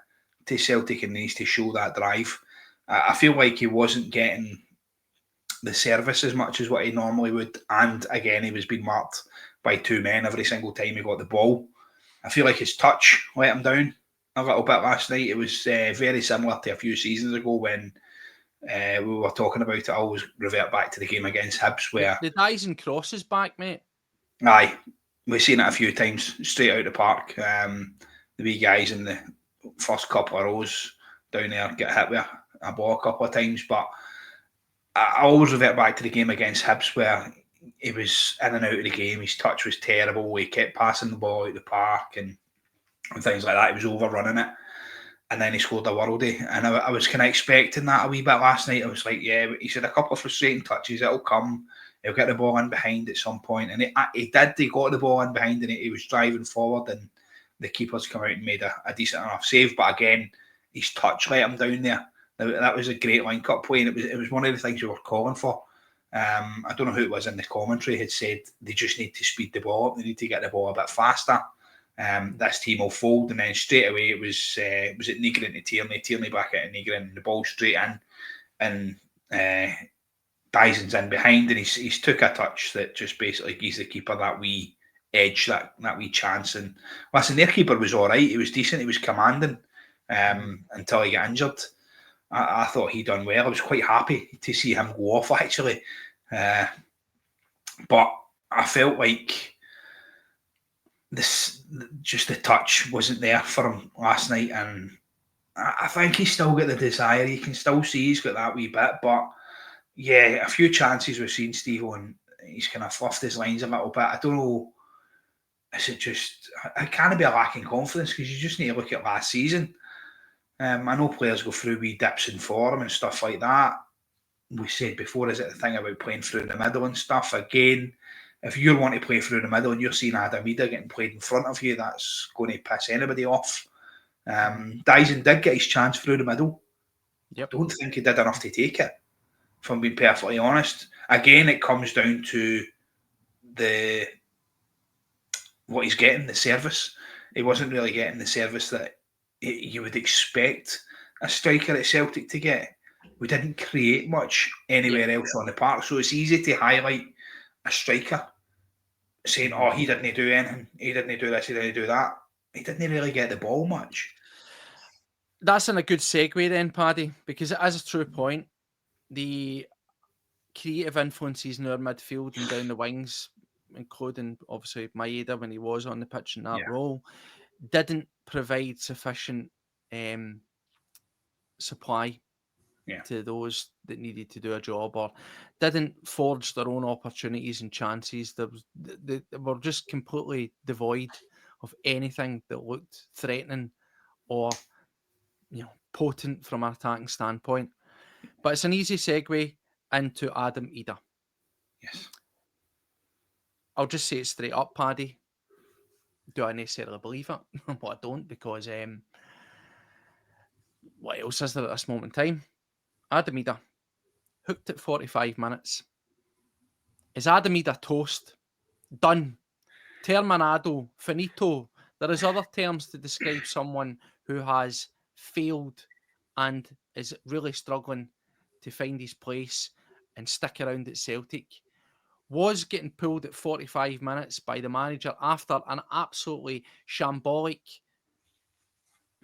to Celtic and needs to show that drive. I feel like he wasn't getting the service as much as what he normally would, and again, he was being marked by two men every single time he got the ball. I feel like his touch let him down a little bit last night. It was very similar to a few seasons ago when we were talking about it. I always revert back to the game against Hibs where the Daizen crosses back, mate. Aye, we've seen it a few times straight out the park. The wee guys in the first couple of rows down there get hit with a ball a couple of times, but I always revert back to the game against Hibs where he was in and out of the game. His touch was terrible. He kept passing the ball out the park and things like that. He was overrunning it. And then he scored a worldie. And I was kind of expecting that a wee bit last night. I was like, yeah, he's had a couple of frustrating touches. It'll come. He'll get the ball in behind at some point. And he did. He got the ball in behind and he was driving forward and the keeper's come out and made a decent enough save. But again, his touch let him down there. That was a great link-up play, and it was one of the things we were calling for. I don't know who it was in the commentary had said they just need to speed the ball up. They need to get the ball a bit faster. This team will fold, and then straight away it was it Nigrin to Tierney back at Nigrin, and the ball straight in, and Daizen's in behind, and he's took a touch that just basically gives the keeper that wee edge, that wee chance. And listen, their keeper was all right. He was decent. He was commanding until he got injured. I thought he done well. I was quite happy to see him go off, actually. But I felt like just the touch wasn't there for him last night. And I think he's still got the desire. You can still see he's got that wee bit. But yeah, a few chances we've seen Steve, and he's kind of fluffed his lines a little bit. I don't know. Is it just, it can't be a lack in confidence, because you just need to look at last season. I know players go through wee dips in form and stuff like that. We said before, is it the thing about playing through the middle and stuff? Again, if you want to play through the middle and you're seeing Daizen Maeda getting played in front of you, that's going to piss anybody off. Daizen did get his chance through the middle. Yep. I don't think he did enough to take it, if I'm being perfectly honest. Again, it comes down to what he's getting, the service. He wasn't really getting the service that you would expect a striker at Celtic to get. We didn't create much anywhere else on the park, so it's easy to highlight a striker saying, oh, he didn't do anything, he didn't do this, he didn't do that. He didn't really get the ball much. That's in a good segue then, Paddy, because it is a true point. The creative influences in our midfield and down the wings, including obviously Maeda when he was on the pitch in that role, didn't provide sufficient supply to those that needed to do a job, or didn't forge their own opportunities and chances. They were just completely devoid of anything that looked threatening or potent from an attacking standpoint. But it's an easy segue into Daizen Maeda. Yes. I'll just say it straight up, Paddy. Do I necessarily believe it? Well, I don't, because what else is there at this moment in time? Daizen Maeda, hooked at 45 minutes. Is Daizen Maeda toast? Done. Terminado. Finito. There is other terms to describe someone who has failed and is really struggling to find his place and stick around at Celtic. Was getting pulled at 45 minutes by the manager after an absolutely shambolic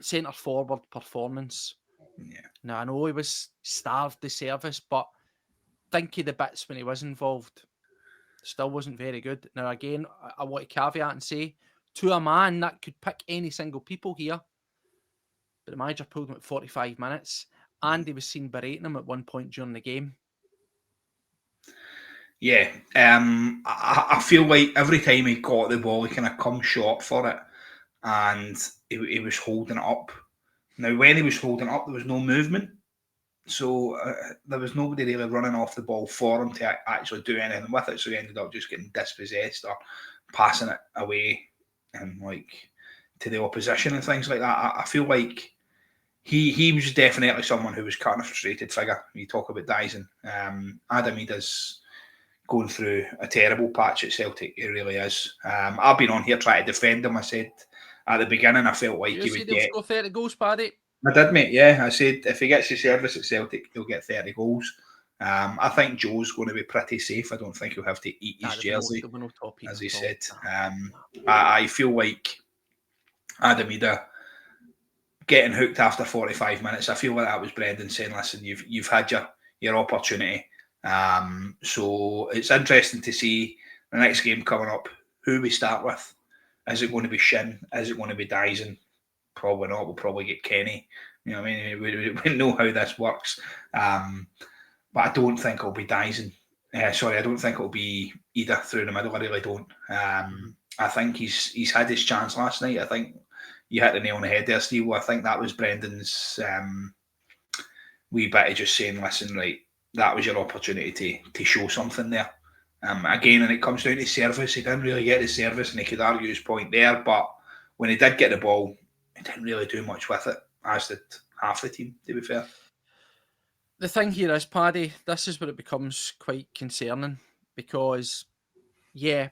centre-forward performance. Yeah. Now, I know he was starved the service, but think of the bits when he was involved. Still wasn't very good. Now, again, I want to caveat and say, to a man that could pick any single people here, but the manager pulled him at 45 minutes, and he was seen berating him at one point during the game. Yeah, I feel like every time he got the ball, he kind of come short for it, and he was holding it up. Now, when he was holding it up, there was no movement, so there was nobody really running off the ball for him to actually do anything with it. So he ended up just getting dispossessed or passing it away and to the opposition and things like that. I feel like he was definitely someone who was kind of a frustrated figure. You talk about Daizen. Daizen Maeda's going through a terrible patch at Celtic. It really is. I've been on here trying to defend him. I said at the beginning I felt like he would get... score 30 goals, Paddy? I did, mate, yeah. I said if he gets the service at Celtic, he'll get 30 goals. I think Joe's going to be pretty safe. I don't think he'll have to eat his jersey, as he said. I feel like Daizen Maeda getting hooked after 45 minutes, I feel like that was Brendan saying, listen, you've had your opportunity. So it's interesting to see the next game coming up, who we start with. Is it going to be Shin? Is it going to be Daizen? Probably not. We'll probably get Kenny. You know what I mean? We know how this works. But I don't think it'll be Daizen. I don't think it'll be either through the middle. I really don't. I think he's had his chance last night. I think you hit the nail on the head there, Steve. I think that was Brendan's wee bit of just saying, listen, right, that was your opportunity to show something there. Again, and it comes down to service. He didn't really get the service, and he could argue his point there. But when he did get the ball, he didn't really do much with it, as did half the team, to be fair. The thing here is, Paddy, this is where it becomes quite concerning because, yeah,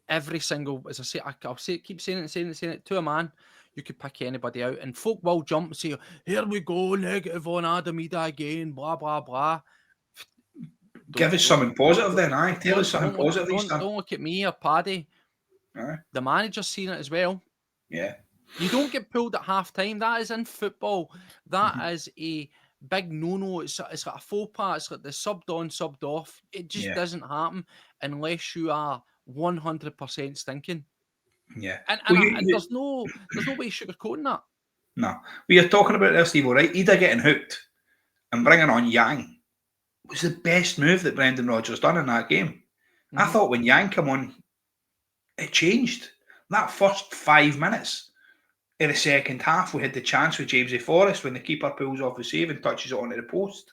every single, as I say, I'll say, keep saying it to a man. You could pick anybody out, and folk will jump and say, "Here we go, negative on Daizen Maeda again." Blah blah blah. Give us something positive then, aye. Tell us something positive he's done. Don't look at me or Paddy. Aye. The manager's seen it as well. Yeah. You don't get pulled at half time. That is in football. That is a big no-no. It's like a faux pas. It's like the subbed on, subbed off. It just doesn't happen unless you are 100% stinking. Yeah. And there's no way sugarcoating that. No. We are talking about this, Steve, right? Either getting hooked and bringing on Yang was the best move that Brendan Rodgers done in that game. I thought when Yang came on, it changed. That first 5 minutes in the second half, we had the chance with James A. Forrest when the keeper pulls off the save and touches it onto the post.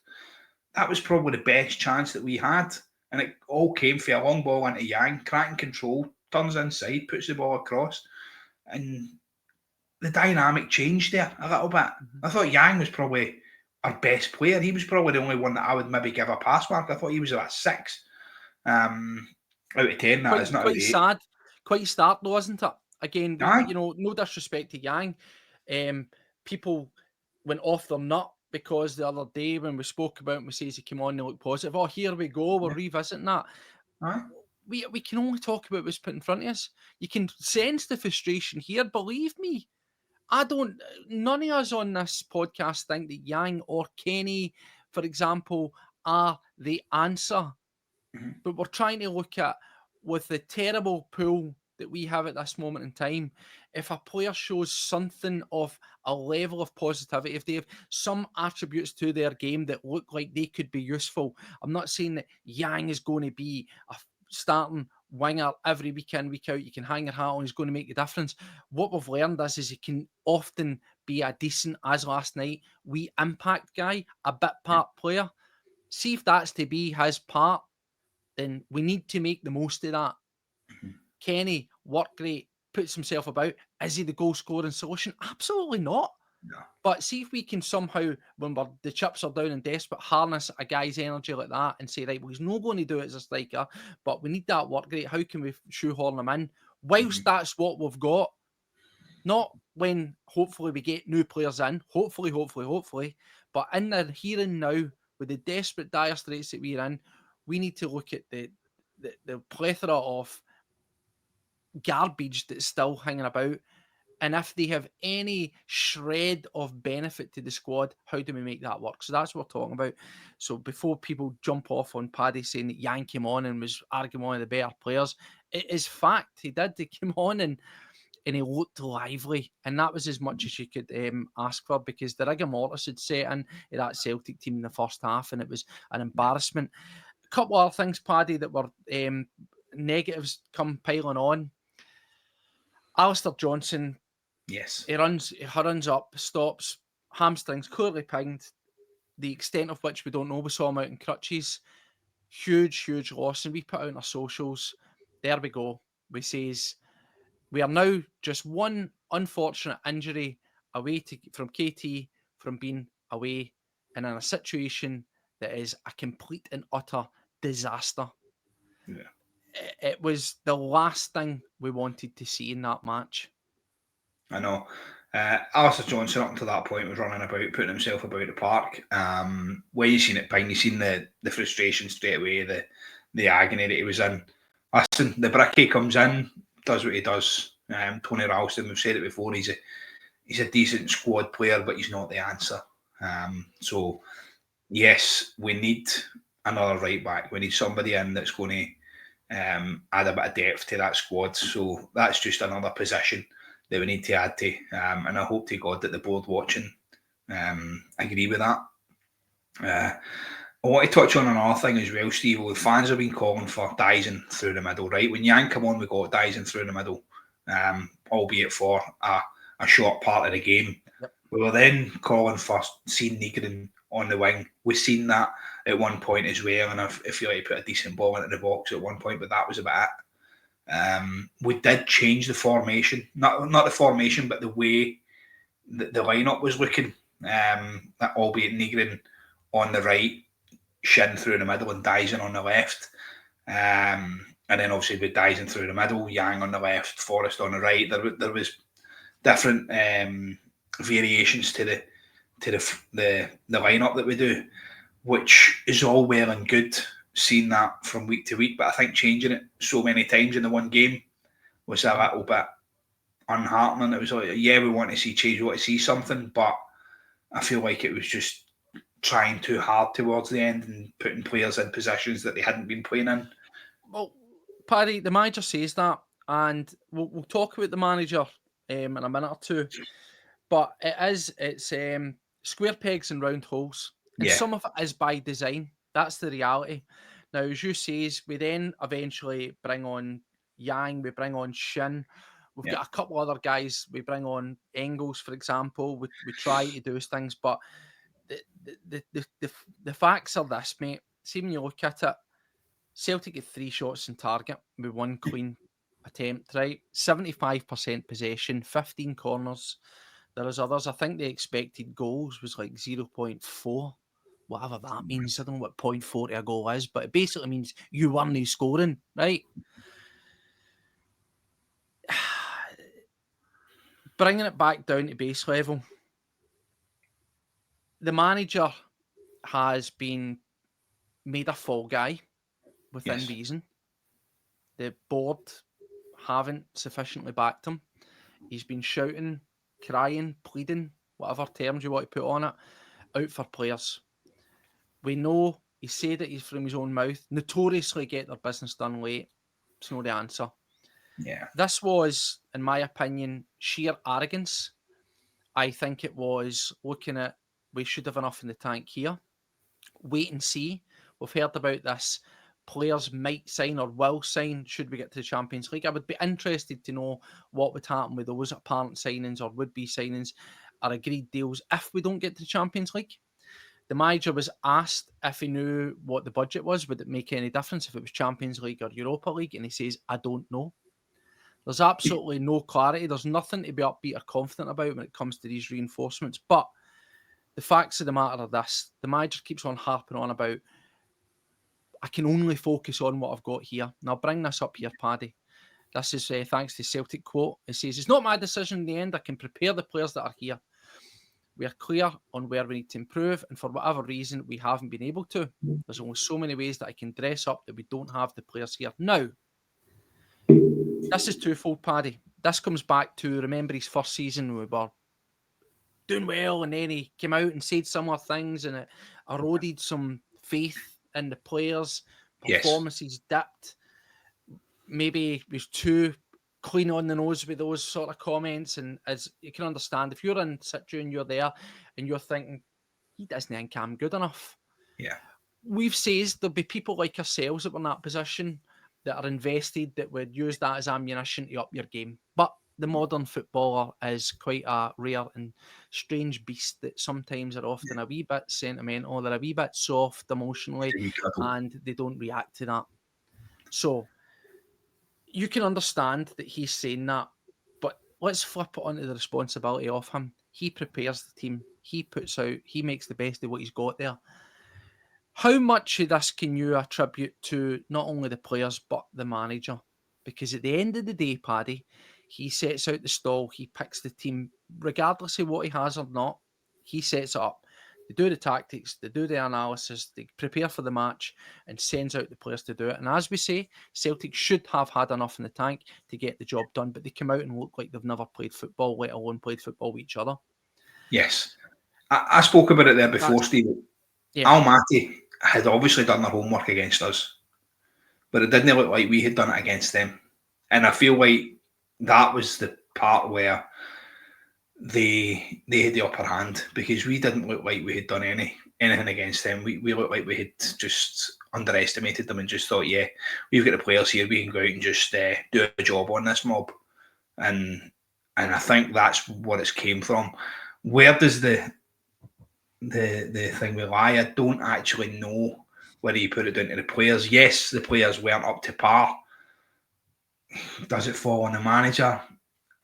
That was probably the best chance that we had. And it all came for a long ball into Yang, cracking control, turns inside, puts the ball across. And the dynamic changed there a little bit. I thought Yang was probably our best player. He was probably the only one that I would maybe give a pass mark. I thought he was about 6 out of 10. That is not quite sad. Quite start though, isn't it? Again, no disrespect to Yang. People went off their nut because the other day when we spoke about him, we says he came on and looked positive. Oh, here we go. We're revisiting that. We can only talk about what's put in front of us. You can sense the frustration here. Believe me. None of us on this podcast think that Yang or Kenny, for example, are the answer. But we're trying to look at, with the terrible pool that we have at this moment in time, if a player shows something of a level of positivity, if they have some attributes to their game that look like they could be useful, I'm not saying that Yang is going to be a starting winger every week in, week out. You can hang your hat on, he's going to make the difference. What we've learned is he can often be a decent, as last night, wee impact guy, a bit part player. See if that's to be his part, then we need to make the most of that. Kenny, worked great, puts himself about. Is he the goal scoring solution? Absolutely not. No. But see if we can somehow, when the chips are down and desperate, harness a guy's energy like that and say, right, well, he's not going to do it as a striker, but we need that work rate. How can we shoehorn him in? Whilst that's what we've got, not when hopefully we get new players in, hopefully, but in the here and now, with the desperate dire straits that we're in, we need to look at the plethora of garbage that's still hanging about. And if they have any shred of benefit to the squad, how do we make that work? So that's what we're talking about. So before people jump off on Paddy saying that Yang came on and was arguing one of the better players, it is fact. He did. He came on and he looked lively. And that was as much as you could ask for, because the rigor mortis had set in that Celtic team in the first half, and it was an embarrassment. A couple of other things, Paddy, that were negatives come piling on. Alistair Johnson, he runs up, stops, hamstrings clearly pinged. The extent of which we don't know. We saw him out in crutches. Huge loss. And we put out on our socials, there we go. We says we are now just one unfortunate injury away from KT from being away and in a situation that is a complete and utter disaster. Yeah. It was the last thing we wanted to see in that match. I know. Alistair Johnson, up to that point, was running about, putting himself about the park. Where you seen it ping, you seen the frustration straight away, the agony that he was in. Listen, the Bricky comes in, does what he does. Tony Ralston, we've said it before, he's a decent squad player, but he's not the answer. So, yes, we need another right back. We need somebody in that's going to add a bit of depth to that squad. So that's just another position that we need to add to, and I hope to God that the board watching agree with that. I want to touch on another thing as well, Steve. The fans have been calling for Daizen through the middle, right? When Yang come on, we got Daizen through the middle, albeit for a short part of the game. Yep. We were then calling for seeing Nigrin on the wing. We've seen that at one point as well, and if you like to put a decent ball into the box at one point, but that was about it. We did change the formation, not the formation, but the way the lineup was looking. Albeit Nigrin on the right, Shin through the middle, and Daizen on the left. And then obviously with Daizen through the middle, Yang on the left, Forrest on the right. There was different variations to the lineup that we do, which is all well and good, seeing that from week to week. But I think changing it so many times in the one game was a little bit unheartening. It was like, yeah, we want to see change, we want to see something, but I feel like it was just trying too hard towards the end and putting players in positions that they hadn't been playing in. Well, Paddy, the manager says that, and we'll talk about the manager in a minute or two. But it's square pegs and round holes, and some of it is by design. That's the reality. Now, as you says, we then eventually bring on Yang, we bring on Shin. We've got a couple other guys. We bring on Engels, for example. We try to do things, but the facts are this, mate. See, when you look at it, Celtic get 3 shots on target with 1 clean attempt, right? 75% possession, 15 corners. There is others. I think the expected goals was like 0.4, whatever that means. I don't know what 0.4 to a goal is, but it basically means you weren't scoring, right? Bringing it back down to base level, the manager has been made a fall guy within reason. The board haven't sufficiently backed him. He's been shouting, crying, pleading, whatever terms you want to put on it, out for players. We know he said it from his own mouth, notoriously get their business done late. It's not the answer. Yeah. This was, in my opinion, sheer arrogance. I think it was looking at, we should have enough in the tank here. Wait and see. We've heard about this. Players might sign or will sign should we get to the Champions League. I would be interested to know what would happen with those apparent signings or would-be signings or agreed deals if we don't get to the Champions League. The manager was asked if he knew what the budget was. Would it make any difference if it was Champions League or Europa League? And he says, I don't know. There's absolutely no clarity. There's nothing to be upbeat or confident about when it comes to these reinforcements. But the facts of the matter are this. The manager keeps on harping on about, I can only focus on what I've got here. And I'll bring this up here, Paddy. This is thanks to Celtic quote. It says, it's not my decision in the end. I can prepare the players that are here. We are clear on where we need to improve, and for whatever reason, we haven't been able to. There's only so many ways that I can dress up that we don't have the players here. Now, this is twofold, Paddy. This comes back to, remember his first season, we were doing well, and then he came out and said similar things, and it eroded some faith in the players. Performances dipped. Maybe he was too clean on the nose with those sort of comments, and as you can understand, if you're in situ and you're there and you're thinking he doesn't think I'm good enough, we've said there'll be people like ourselves that were in that position that are invested that would use that as ammunition to up your game. But the modern footballer is quite a rare and strange beast that sometimes are often a wee bit sentimental, they're a wee bit soft emotionally, and they don't react to that. So you can understand that he's saying that, but let's flip it onto the responsibility of him. He prepares the team. He puts out, he makes the best of what he's got there. How much of this can you attribute to not only the players, but the manager? Because at the end of the day, Paddy, he sets out the stall, he picks the team, regardless of what he has or not, he sets it up. They do the tactics, they do the analysis, they prepare for the match and sends out the players to do it. And as we say, Celtic should have had enough in the tank to get the job done, but they come out and look like they've never played football, let alone played football with each other. Yes. I spoke about it there before, Steve. Almaty had obviously done their homework against us, but it didn't look like we had done it against them. And I feel like that was the part where they had the upper hand, because we didn't look like we had done anything against them. We looked like we had just underestimated them and just thought, yeah, we've got the players here, we can go out and just do a job on this mob. And I think that's what it's came from. Where does the thing will lie? I don't actually know whether you put it down to the players. Yes, the players weren't up to par. Does it fall on the manager?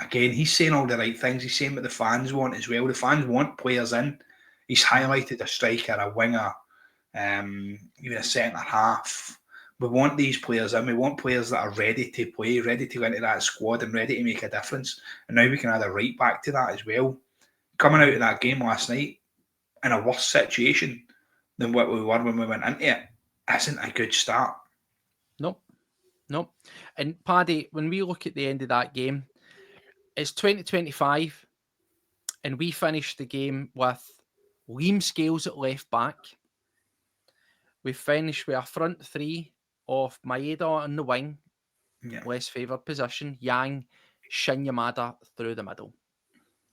Again, he's saying all the right things. He's saying what the fans want as well. The fans want players in. He's highlighted a striker, a winger, even a centre half. We want these players in. We want players that are ready to play, ready to go into that squad and ready to make a difference. And now we can add a right back to that as well. Coming out of that game last night in a worse situation than what we were when we went into it isn't a good start. Nope. And Paddy, when we look at the end of that game, it's 2025, and we finished the game with Liam Scales at left back. We finished with a front three of Maeda on the wing, less favoured position, Yang, Daizen Maeda through the middle.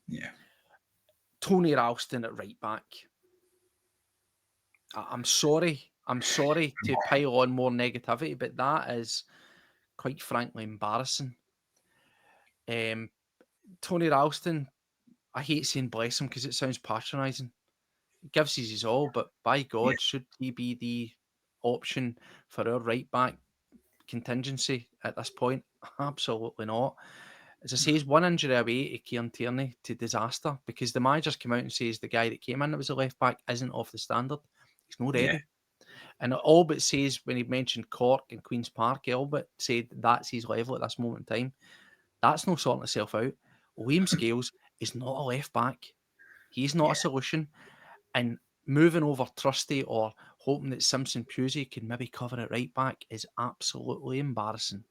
Yeah. Tony Ralston at right back. I'm sorry to pile on more negativity, but that is quite frankly embarrassing. Tony Ralston, I hate saying bless him because it sounds patronising. He gives us his all, but by God, should he be the option for our right back contingency at this point? Absolutely not. As I say, he's one injury away to Kieran Tierney to disaster, because the manager's come out and says the guy that came in that was a left back isn't off the standard. He's not ready. Yeah. And all but says, when he mentioned Cork and Queen's Park, he all but said that's his level at this moment in time. That's not sorting itself out. Liam Scales is not a left back. He's not a solution. And moving over Trusty or hoping that Simpson Pusey can maybe cover it right back is absolutely embarrassing.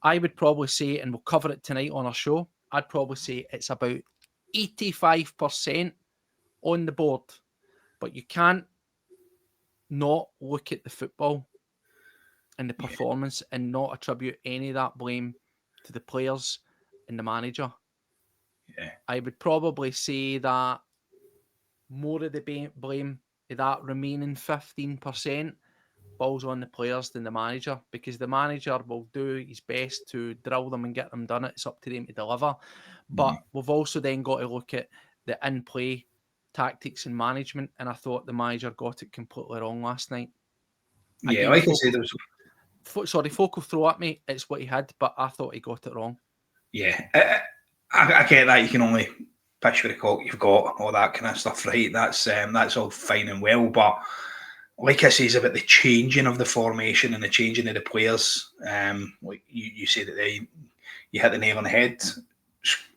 I would probably say, and we'll cover it tonight on our show, I'd probably say it's about 85% on the board. But you can't not look at the football and the performance and not attribute any of that blame to the players and the manager. Yeah. I would probably say that more of the blame of that remaining 15% falls on the players than the manager, because the manager will do his best to drill them and get them done. It's up to them to deliver. But we've also then got to look at the in-play tactics and management, and I thought the manager got it completely wrong last night. Yeah, Again, like I said, there was... folk will throw at me, it's what he had, but I thought he got it wrong. Yeah, I get that. You can only pitch for the cock you've got, all that kind of stuff, right? That's all fine and well, but like I say, about the changing of the formation and the changing of the players. Like you said that you hit the nail on the head.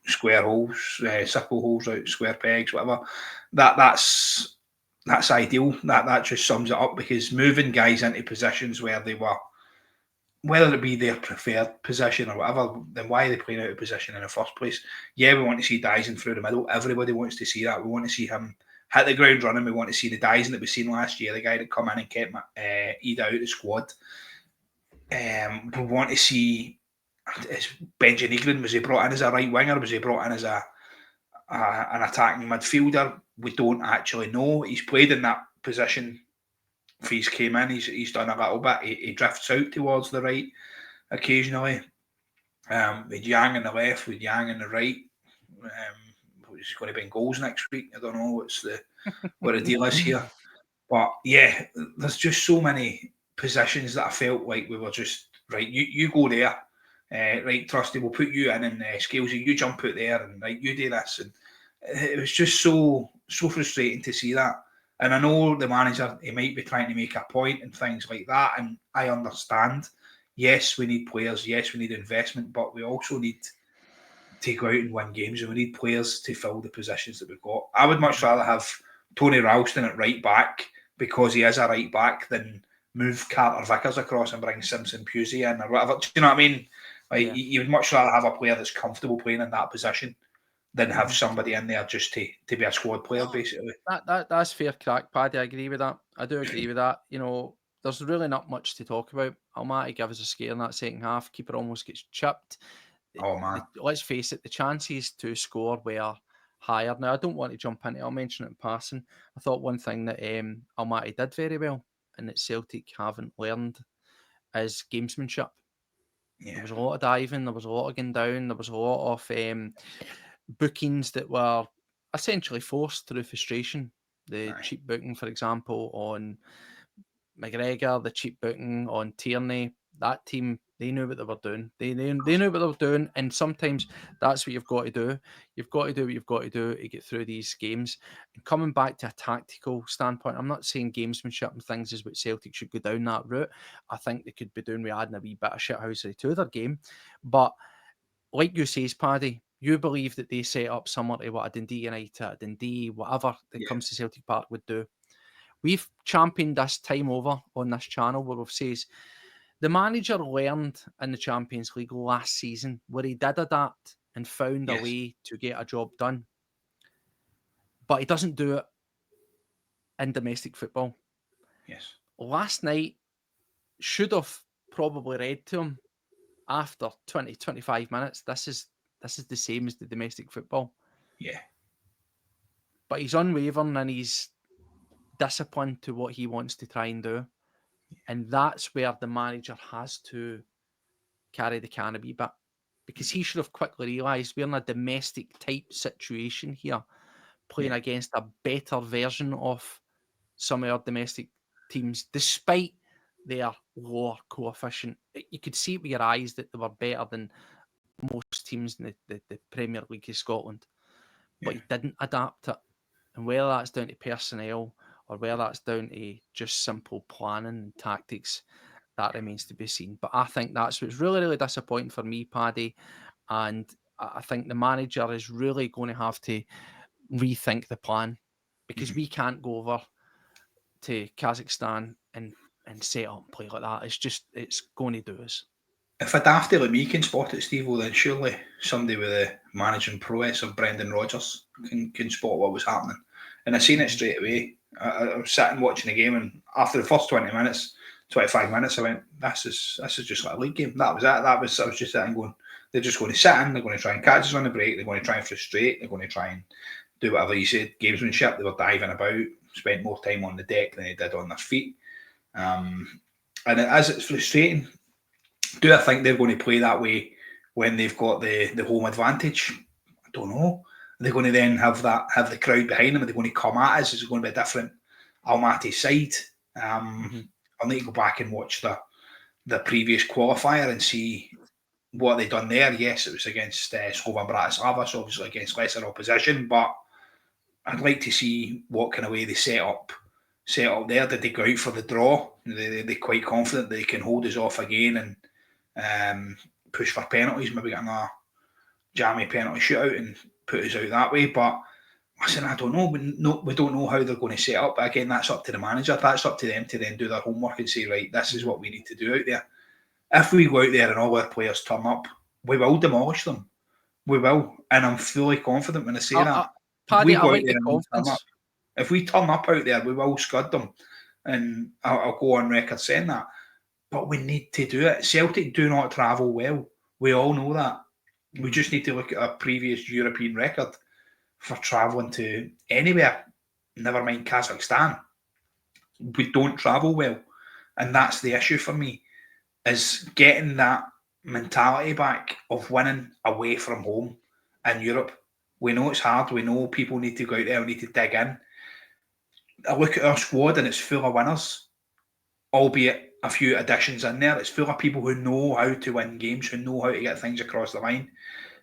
Square holes, circle holes, out square pegs, whatever. That's ideal. That just sums it up, because moving guys into positions where they were, whether it be their preferred position or whatever, then why are they playing out of position in the first place? Yeah, we want to see Daizen through the middle. Everybody wants to see that. We want to see him hit the ground running. We want to see the Daizen that we've seen last year, the guy that come in and kept Ida out of the squad. We want to see, is Benji Negrin, was he brought in as a right winger? Was he brought in as an attacking midfielder? We don't actually know. He's played in that position. If he's came in, he's done a little bit. He drifts out towards the right occasionally. With Yang on the left, with Yang on the right. He's going to be in goals next week. I don't know what the deal is here. But yeah, there's just so many positions that I felt like we were just, right, you go there. Right, Trusty, we'll put you in, and Scalesy, you jump out there, and right, you do this. And it was just so frustrating to see that. And I know the manager, he might be trying to make a point and things like that, and I understand. Yes, we need players. Yes, we need investment, but we also need to go out and win games, and we need players to fill the positions that we've got. I would much rather have Tony Ralston at right back, because he is a right back, than move Carter Vickers across and bring Simpson Pusey in or whatever. Do you know what I mean? Like, you would much rather have a player that's comfortable playing in that position than have somebody in there just to be a squad player, basically. That's fair crack, Paddy. I agree with that. I do agree with that. You know, there's really not much to talk about. Almaty gave us a scare in that second half. Keeper almost gets chipped. Oh, man. Let's face it, the chances to score were higher. Now, I don't want to jump into it. I'll mention it in passing. I thought one thing that Almaty did very well, and that Celtic haven't learned, is gamesmanship. Yeah. There was a lot of diving. There was a lot of going down. There was a lot of bookings that were essentially forced through frustration. The cheap booking, for example, on McGregor, the cheap booking on Tierney, that team, they knew what they were doing. They knew what they were doing, and sometimes that's what you've got to do. You've got to do what you've got to do to get through these games. And coming back to a tactical standpoint, I'm not saying gamesmanship and things is what Celtic should go down that route. I think they could be doing with adding a wee bit of shithousery to their game. But like you say, Paddy, you believe that they set up similar to what a Dundee United, a Dundee, whatever that comes to Celtic Park would do. We've championed this time over on this channel where we've says the manager learned in the Champions League last season where he did adapt and found a way to get a job done. But he doesn't do it in domestic football. Yes. Last night should have probably read to him after 20, 25 minutes. This is the same as the domestic football. Yeah. But he's unwavering and he's disciplined to what he wants to try and do. And that's where the manager has to carry the can a wee bit. Because he should have quickly realised we're in a domestic type situation here, playing against a better version of some of our domestic teams, despite their lower coefficient. You could see it with your eyes that they were better than most teams in the Premier League of Scotland. But he didn't adapt it. And whether that's down to personnel or whether that's down to just simple planning and tactics, that remains to be seen. But I think that's what's really, really disappointing for me, Paddy. And I think the manager is really going to have to rethink the plan because we can't go over to Kazakhstan and set up and play like that. It's going to do us. If a dafty like me can spot it, Steve, then surely somebody with the managing prowess of Brendan Rodgers can spot what was happening. And I seen it straight away. I was sitting watching the game, and after the first 20 minutes, 25 minutes, I went, this is just like a league game. That was it. I was just sitting going, they're just going to sit in, they're going to try and catch us on the break, they're going to try and frustrate, they're going to try and do whatever you said, gamesmanship. They were diving about, spent more time on the deck than they did on their feet. And as it's frustrating, do I think they're going to play that way when they've got the home advantage? I don't know. Are they going to then have the crowd behind them? Are they going to come at us? Is it going to be a different Almaty side? I'll need to go back and watch the previous qualifier and see what they done there. Yes, it was against Slovan Bratislava, so obviously against lesser opposition, but I'd like to see what kind of way they set up there. Did they go out for the draw? They're quite confident they can hold us off again and push for penalties, maybe get a jammy penalty shootout and put us out that way. But listen, I don't know. We don't know how they're going to set up. But again, that's up to the manager. That's up to them to then do their homework and say, right, this is what we need to do out there. If we go out there and all our players turn up, we will demolish them. We will. And I'm fully confident when I say that. Paddy, I like the confidence. If we turn up out there, we will scud them. And I'll go on record saying that. But we need to do it. Celtic do not travel well. We all know that. We just need to look at a previous European record for travelling to anywhere, never mind Kazakhstan. We don't travel well. And that's the issue for me, is getting that mentality back of winning away from home in Europe. We know it's hard. We know people need to go out there and need to dig in. I look at our squad and it's full of winners, albeit a few additions in there. It's full of people who know how to win games, who know how to get things across the line.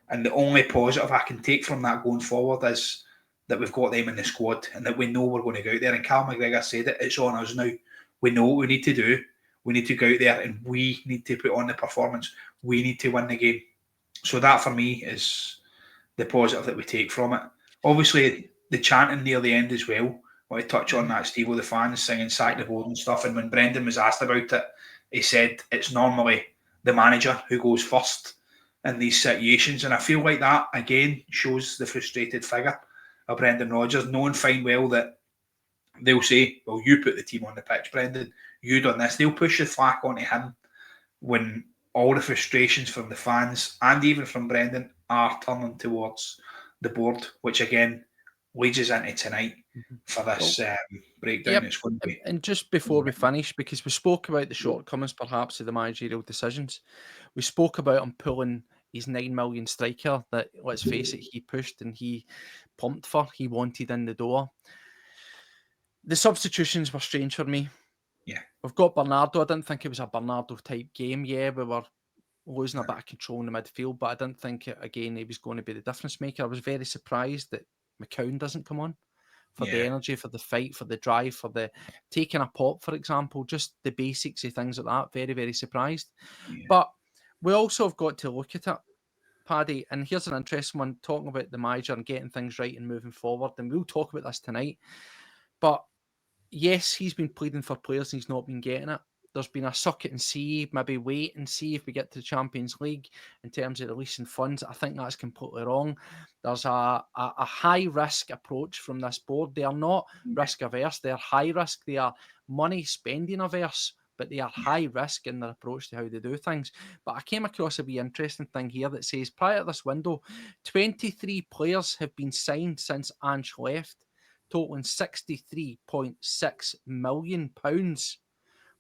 And the only positive I can take from that going forward is that we've got them in the squad and that we know we're going to go out there. And Cal McGregor said it, it's on us now. We know what we need to do. We need to go out there and we need to put on the performance. We need to win the game. So that for me is the positive that we take from it. Obviously, the chanting near the end as well. I want to touch on that, Steve, with the fans singing Sack the Board and stuff. And when Brendan was asked about it, he said it's normally the manager who goes first in these situations. And I feel like that, again, shows the frustrated figure of Brendan Rodgers, knowing fine well that they'll say, well, you put the team on the pitch, Brendan. You done this. They'll push the flak onto him when all the frustrations from the fans and even from Brendan are turning towards the board, which again leads us into tonight for this breakdown. Yep. It's going to be. And just before we finish, because we spoke about the shortcomings perhaps of the managerial decisions, we spoke about him pulling his 9 million striker that, let's face it, he pushed and he pumped for, he wanted in the door. The substitutions were strange for me. Yeah. We've got Bernardo. I didn't think it was a Bernardo type game. Yeah, we were losing a bit of control in the midfield, but I didn't think again he was going to be the difference maker. I was very surprised that McCown doesn't come on for the energy, for the fight, for the drive, for the taking a pop, for example, just the basics of things like that. Very, very surprised. Yeah. But we also have got to look at it, Paddy, and here's an interesting one, talking about the manager and getting things right and moving forward, and we'll talk about this tonight. But yes, he's been pleading for players and he's not been getting it. There's been a suck it and see, maybe wait and see if we get to the Champions League in terms of releasing funds. I think that's completely wrong. There's a high risk approach from this board. They are not risk averse. They are high risk. They are money spending averse, but they are high risk in their approach to how they do things. But I came across a wee interesting thing here that says prior to this window, 23 players have been signed since Ange left, totaling £63.6 million.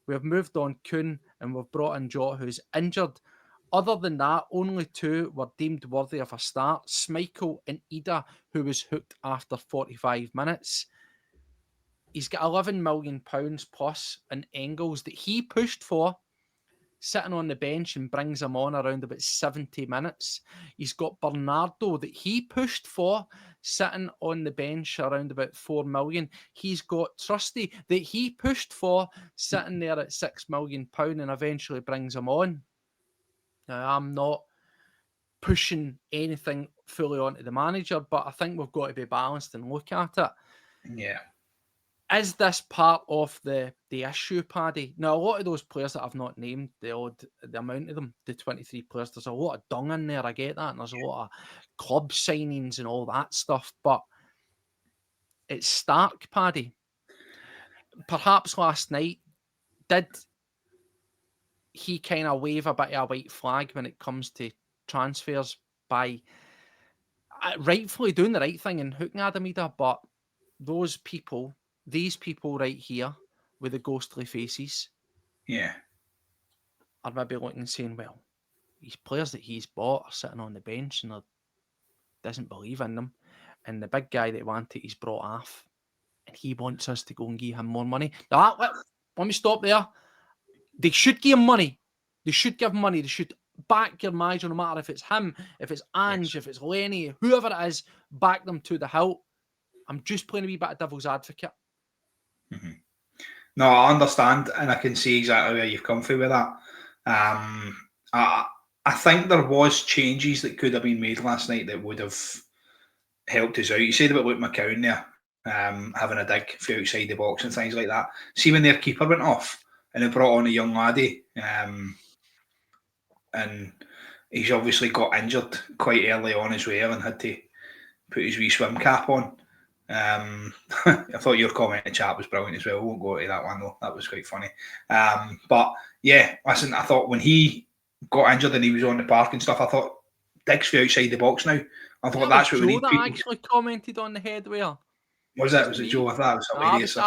We have moved on Kuhn and we've brought in Jota, who's injured. Other than that, only 2 were deemed worthy of a start. Schmeichel and Ida, who was hooked after 45 minutes. He's got £11 million plus in Engels that he pushed for, sitting on the bench and brings him on around about 70 minutes. He's got Bernardo that he pushed for, sitting on the bench around about 4 million. He's got Trusty that he pushed for, sitting there at £6 million and eventually brings him on. Now, I'm not pushing anything fully onto the manager, but I think we've got to be balanced and look at it. Yeah. Is this part of the issue, Paddy? Now, a lot of those players that I've not named, the amount of them, the 23 players, there's a lot of dung in there, I get that, and there's a lot of club signings and all that stuff, but it's stark, Paddy. Perhaps last night, did he kind of wave a bit of a white flag when it comes to transfers by rightfully doing the right thing and hooking Daizen Maeda, but these people right here with the ghostly faces, are maybe looking and saying, well, these players that he's bought are sitting on the bench and doesn't believe in them. And the big guy that wanted he's brought off, and he wants us to go and give him more money. Now, let me stop there. They should give him money. They should give him money. They should back your manager, no matter if it's him, if it's Ange, if it's Lenny, whoever it is, back them to the hilt. I'm just playing a wee bit of devil's advocate. Mm-hmm. No, I understand, and I can see exactly where you've come through with that. I think there was changes that could have been made last night that would have helped us out. You said about Luke McCown there, having a dig for outside the box and things like that. See, when their keeper went off and they brought on a young laddie, and he's obviously got injured quite early on as well and had to put his wee swim cap on. I thought your comment in chat was brilliant as well. We won't go to that one though. That was quite funny. But yeah, listen, I thought when he got injured and he was on the park and stuff, I thought Diggs for outside the box now. I thought that's what we need. That actually commented on the headwear. Was it Joe? I thought it was hilarious.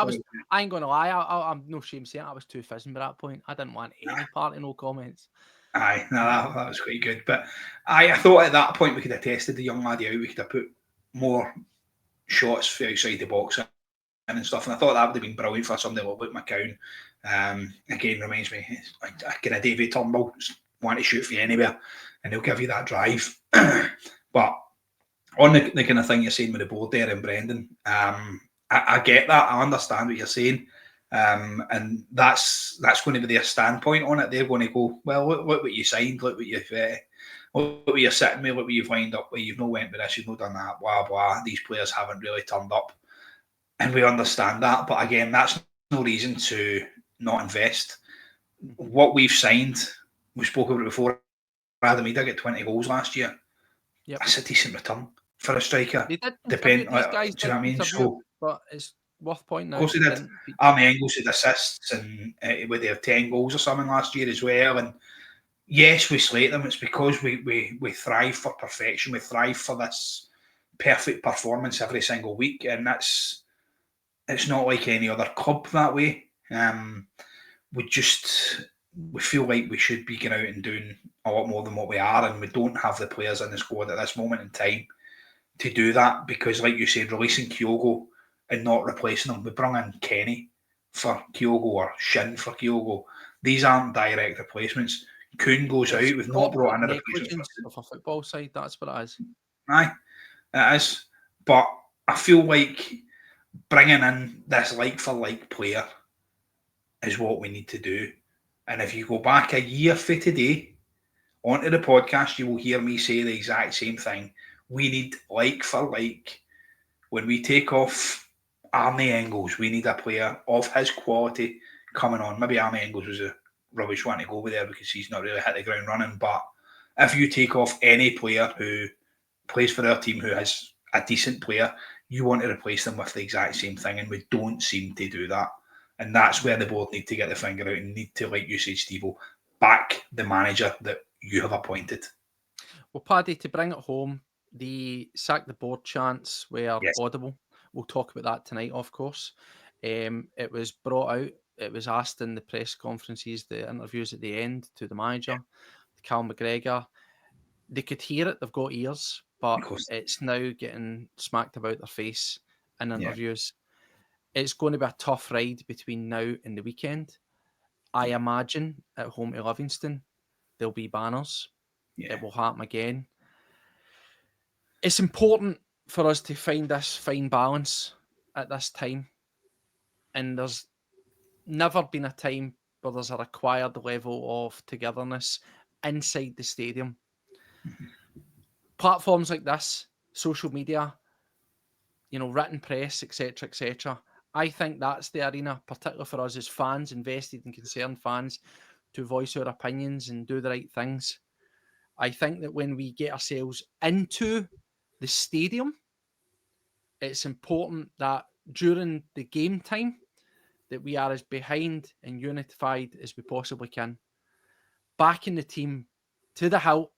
I ain't gonna lie, I'm no shame saying I was too fizzing by that point. I didn't want any part of no comments. Aye, no, that was quite good. But I thought at that point we could have tested the young laddie out. We could have put more shots for outside the box and stuff, and I thought that would have been brilliant for somebody like McCown. Again, reminds me, like kind of David Turnbull, want to shoot for you anywhere, and he'll give you that drive. But on the kind of thing you're saying with the board there and Brendan, I get that. I understand what you're saying, and that's going to be their standpoint on it. They're going to go, well, look what you signed, look what you've. Look where you're sitting with, look where you've lined up, where you've not went with this, you've not done that, blah, blah. These players haven't really turned up. And we understand that. But again, that's no reason to not invest. What we've signed, we spoke about it before, Daizen Maeda got 20 goals last year. Yep. That's a decent return for a striker. They did depend, these guys do you know what I mean? So, but it's worth pointing out. Of course they did. Army Engels had assists and with their 10 goals or something last year as well. And yes, we slate them. It's because we thrive for perfection. We thrive for this perfect performance every single week, and it's not like any other club that way. We feel like we should be going out and doing a lot more than what we are, and we don't have the players in the squad at this moment in time to do that because, like you said, releasing Kyogo and not replacing him, we brought in Kenny for Kyogo or shin for Kyogo. These aren't direct replacements. Kuhn goes out. We've not brought in a replacement negligence of a football side. That's what it is. Aye, it is. But I feel like bringing in this like-for-like player is what we need to do. And if you go back a year for today, onto the podcast, you will hear me say the exact same thing. We need like-for-like. When we take off Arne Engels, we need a player of his quality coming on. Maybe Arne Engels was a rubbish one to go over there because he's not really hit the ground running. But if you take off any player who plays for our team who has a decent player, you want to replace them with the exact same thing, and we don't seem to do that. And that's where the board need to get the finger out and need to, like you said, Steve-O, back the manager that you have appointed. Well, Paddy, to bring it home, the sack the board chants were Yes. audible. We'll talk about that tonight, of course. It was brought out. It was asked in the press conferences, the interviews at the end to the manager, Cal McGregor. They could hear it. They've got ears, but it's now getting smacked about their face in interviews. It's going to be a tough ride between now and the weekend. I imagine at home to Livingston, there'll be banners. It will happen again. It's important for us to find this fine balance at this time. And there's never been a time where there's a required level of togetherness inside the stadium. Platforms like this, social media, written press, etc. I think that's the arena, particularly for us as fans, invested and concerned fans, to voice our opinions and do the right things. I think that when we get ourselves into the stadium, it's important that during the game time that we are as behind and unified as we possibly can. Backing the team to the hilt,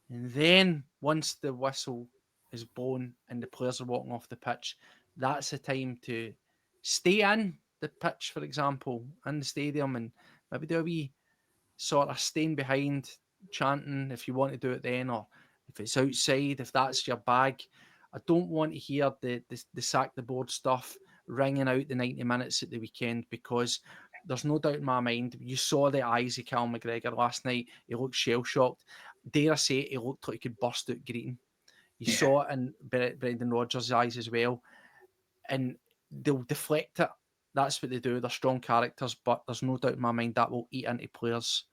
and then once the whistle is blown and the players are walking off the pitch, that's the time to stay in the pitch, for example, in the stadium, and maybe do a wee sort of staying behind, chanting if you want to do it then, or if it's outside, if that's your bag. I don't want to hear the sack the board stuff ringing out the 90 minutes at the weekend, because there's no doubt in my mind, you saw the eyes of Cal McGregor last night. He looked shell-shocked. Dare I say, he looked like he could burst out greeting. You saw it in Brendan Rodgers' eyes as well. And they'll deflect it. That's what they do. They're strong characters, but there's no doubt in my mind that will eat into players.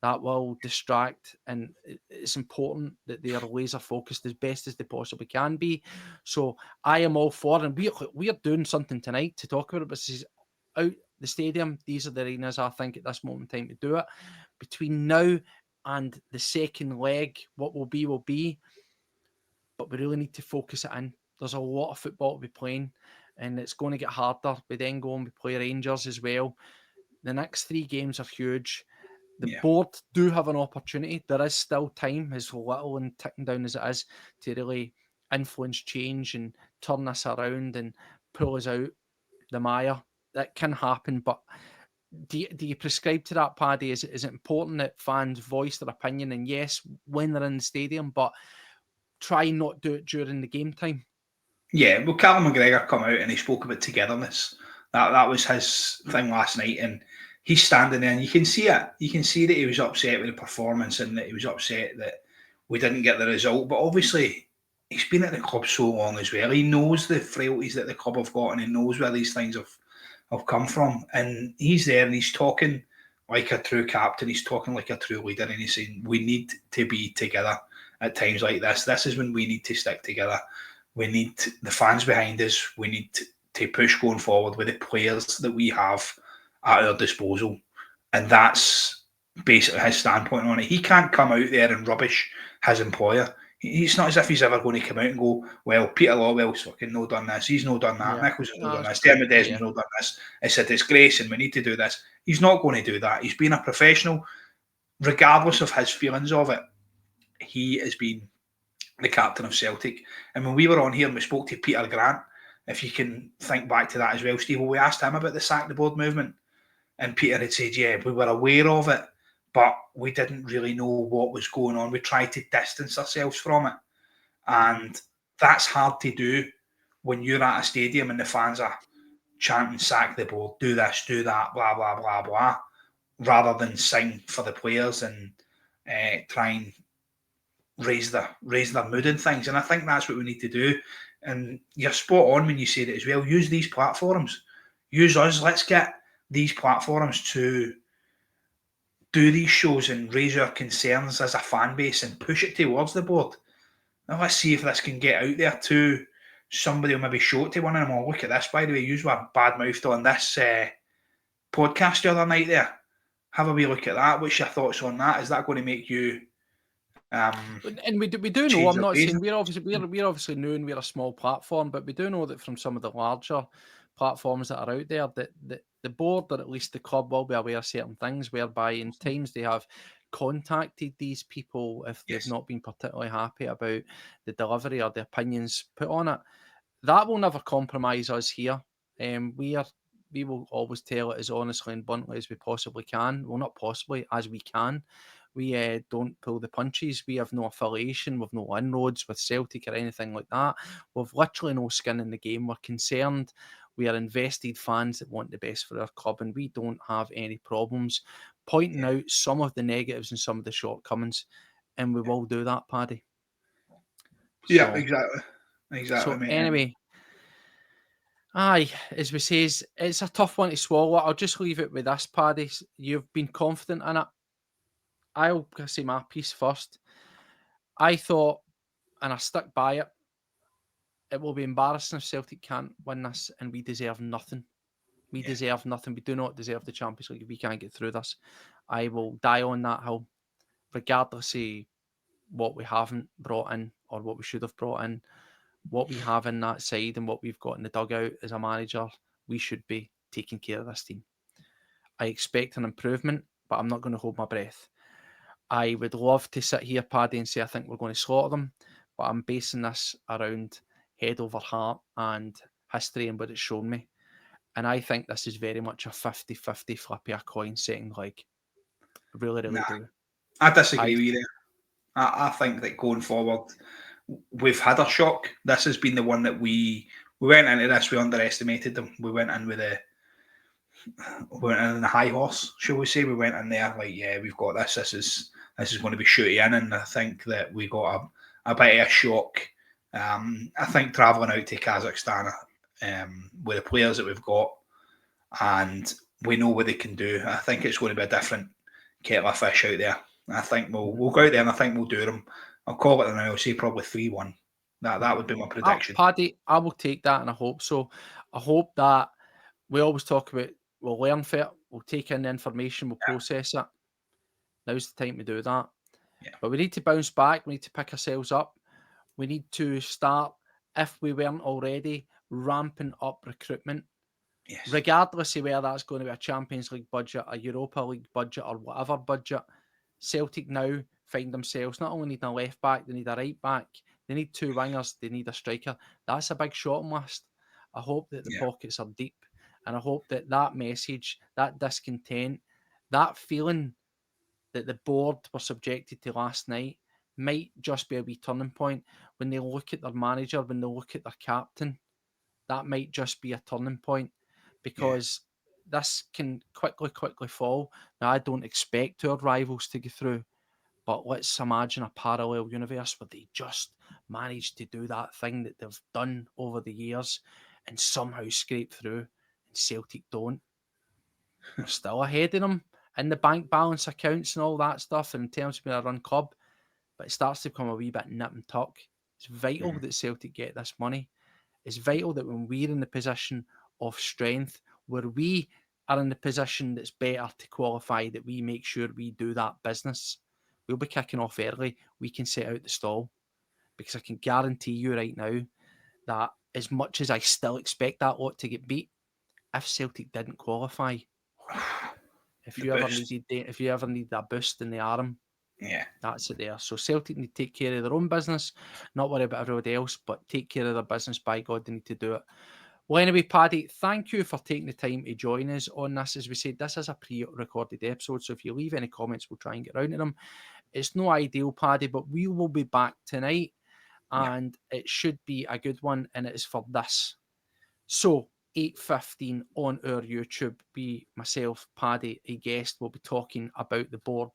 That will distract, and it's important that they are laser focused as best as they possibly can be. So I am all for, and we are doing something tonight to talk about it. But this is out the stadium. These are the arenas I think at this moment in time to do it. Between now and the second leg, what will be. But we really need to focus it in. There's a lot of football to be playing, and it's going to get harder. We then go and we play Rangers as well. The next 3 games are huge. The board do have an opportunity. There is still time, as little and ticking down as it is, to really influence change and turn this around and pull us out the mire. That can happen, but do you prescribe to that, Paddy? Is it important that fans voice their opinion? And yes, when they're in the stadium, but try not do it during the game time. Yeah, well, Callum McGregor come out and he spoke about togetherness. That was his thing last night, and he's standing there, and you can see it. You can see that he was upset with the performance and that he was upset that we didn't get the result. But obviously, he's been at the club so long as well. He knows the frailties that the club have got, and he knows where these things have come from. And he's there, and he's talking like a true captain. He's talking like a true leader, and he's saying we need to be together at times like this. This is when we need to stick together. We need the fans behind us. We need to push going forward with the players that we have at our disposal. And that's basically his standpoint on it. He can't come out there and rubbish his employer. It's not as if he's ever going to come out and go, well, Peter Lawwell's fucking no done this. He's no done that. Yeah. Nichols has no done this. Dermot Desmond's no done this. It's a disgrace and we need to do this. He's not going to do that. He's been a professional, regardless of his feelings of it. He has been the captain of Celtic. And when we were on here and we spoke to Peter Grant, if you can think back to that as well, Steve, we asked him about the sack the board movement. And Peter had said, yeah, we were aware of it, but we didn't really know what was going on. We tried to distance ourselves from it. And that's hard to do when you're at a stadium and the fans are chanting sack the board, do this, do that, blah blah blah blah, rather than sing for the players and try and raise their mood and things. And I think that's what we need to do. And you're spot on when you said it as well. Use these platforms. Use us. Let's get these platforms to do these shows and raise our concerns as a fan base and push it towards the board. Now let's see if this can get out there to somebody will maybe show it to one of them. Oh, look at this, by the way. You were bad mouthed on this podcast the other night there. Have a wee look at that. What's your thoughts on that? Is that going to make you and we do know, I'm not saying we're obviously known we're a small platform, but we do know that from some of the larger platforms that are out there that the board, or at least the club, will be aware of certain things, whereby in times they have contacted these people if they've not been particularly happy about the delivery or the opinions put on it. That will never compromise us here. We will always tell it as honestly and bluntly as we possibly can. Well, not possibly, as we can. We don't pull the punches. We have no affiliation with no inroads with Celtic or anything like that. We've literally no skin in the game. We're concerned. We are invested fans that want the best for our club, and we don't have any problems pointing out some of the negatives and some of the shortcomings, and we will do that, Paddy. Yeah, exactly. Exactly. So anyway, as we say, it's a tough one to swallow. I'll just leave it with this, Paddy. You've been confident in it. I'll say my piece first. I thought, and I stuck by it, it will be embarrassing if Celtic can't win this, and we deserve nothing. We deserve nothing. We do not deserve the Champions League if we can't get through this. I will die on that hill, regardless of what we haven't brought in or what we should have brought in. What we have in that side and what we've got in the dugout as a manager, we should be taking care of this team. I expect an improvement, but I'm not going to hold my breath. I would love to sit here, Paddy, and say I think we're going to slaughter them, but I'm basing this around head over heart and history and what it's shown me. And I think this is very much a 50-50 flip of a coin setting leg. I really do. I disagree with you there. I think that going forward, we've had a shock. This has been the one that we went into this, we underestimated them. We went in with the high horse, shall we say. We went in there like, yeah, we've got this. This is going to be shooty in, and I think that we got a bit of a shock. I think travelling out to Kazakhstan with the players that we've got, and we know what they can do. I think it's going to be a different kettle of fish out there. I think we'll go out there and I think we'll do them. I'll call it now. I'll say probably 3-1. That would be my prediction. Paddy, I will take that, and I hope so. I hope that we always talk about we'll learn from it, we'll take in the information, we'll process it. Now's the time to do that. Yeah. But we need to bounce back. We need to pick ourselves up. We need to start, if we weren't already, ramping up recruitment. Yes. Regardless of whether that's going to be a Champions League budget, a Europa League budget, or whatever budget, Celtic now find themselves not only needing a left back, they need a right back, they need 2 wingers, they need a striker. That's a big shopping list. I hope that the pockets are deep, and I hope that that message, that discontent, that feeling that the board were subjected to last night might just be a wee turning point. When they look at their manager, when they look at their captain, that might just be a turning point, because this can quickly fall. Now, I don't expect our rivals to go through, but let's imagine a parallel universe where they just manage to do that thing that they've done over the years and somehow scrape through, and Celtic don't. We're still ahead of them in the bank balance accounts and all that stuff, and in terms of being a run club, but it starts to become a wee bit nip and tuck. It's vital that Celtic get this money. It's vital that when we're in the position of strength, where we are in the position that's better to qualify, that we make sure we do that business. We'll be kicking off early. We can set out the stall, because I can guarantee you right now that as much as I still expect that lot to get beat, if Celtic didn't qualify, if you ever need a boost in the arm, that's it there. So Celtic need to take care of their own business, not worry about everybody else, but take care of their business. By God, they need to do it. Well, anyway, Paddy, thank you for taking the time to join us on this. As we said, this is a pre-recorded episode, so if you leave any comments, we'll try and get around to them. It's no ideal, Paddy, but we will be back tonight, and it should be a good one, and it is for this. So, 8:15 on our YouTube. Be myself, Paddy, a guest, will be talking about the board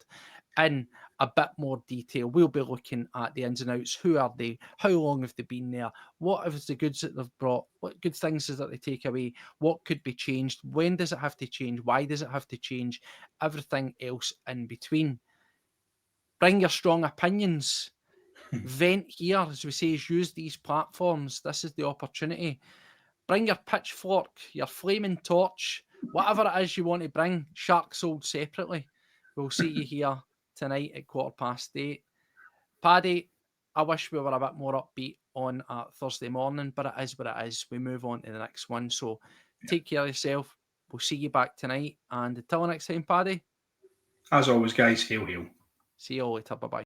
in a bit more detail. We'll be looking at the ins and outs. Who are they? How long have they been there? What is the goods that they've brought? What good things is that they take away? What could be changed? When does it have to change? Why does it have to change? Everything else in between. Bring your strong opinions. Vent here, as we say, use these platforms. This is the opportunity. Bring your pitchfork, your flaming torch, whatever it is you want to bring. Sharks sold separately. We'll see you here tonight at 8:15. Paddy, I wish we were a bit more upbeat on a Thursday morning, but it is what it is. We move on to the next one. So take care of yourself. We'll see you back tonight. And until next time, Paddy. As always, guys, hail, hail. See you all later. Bye-bye.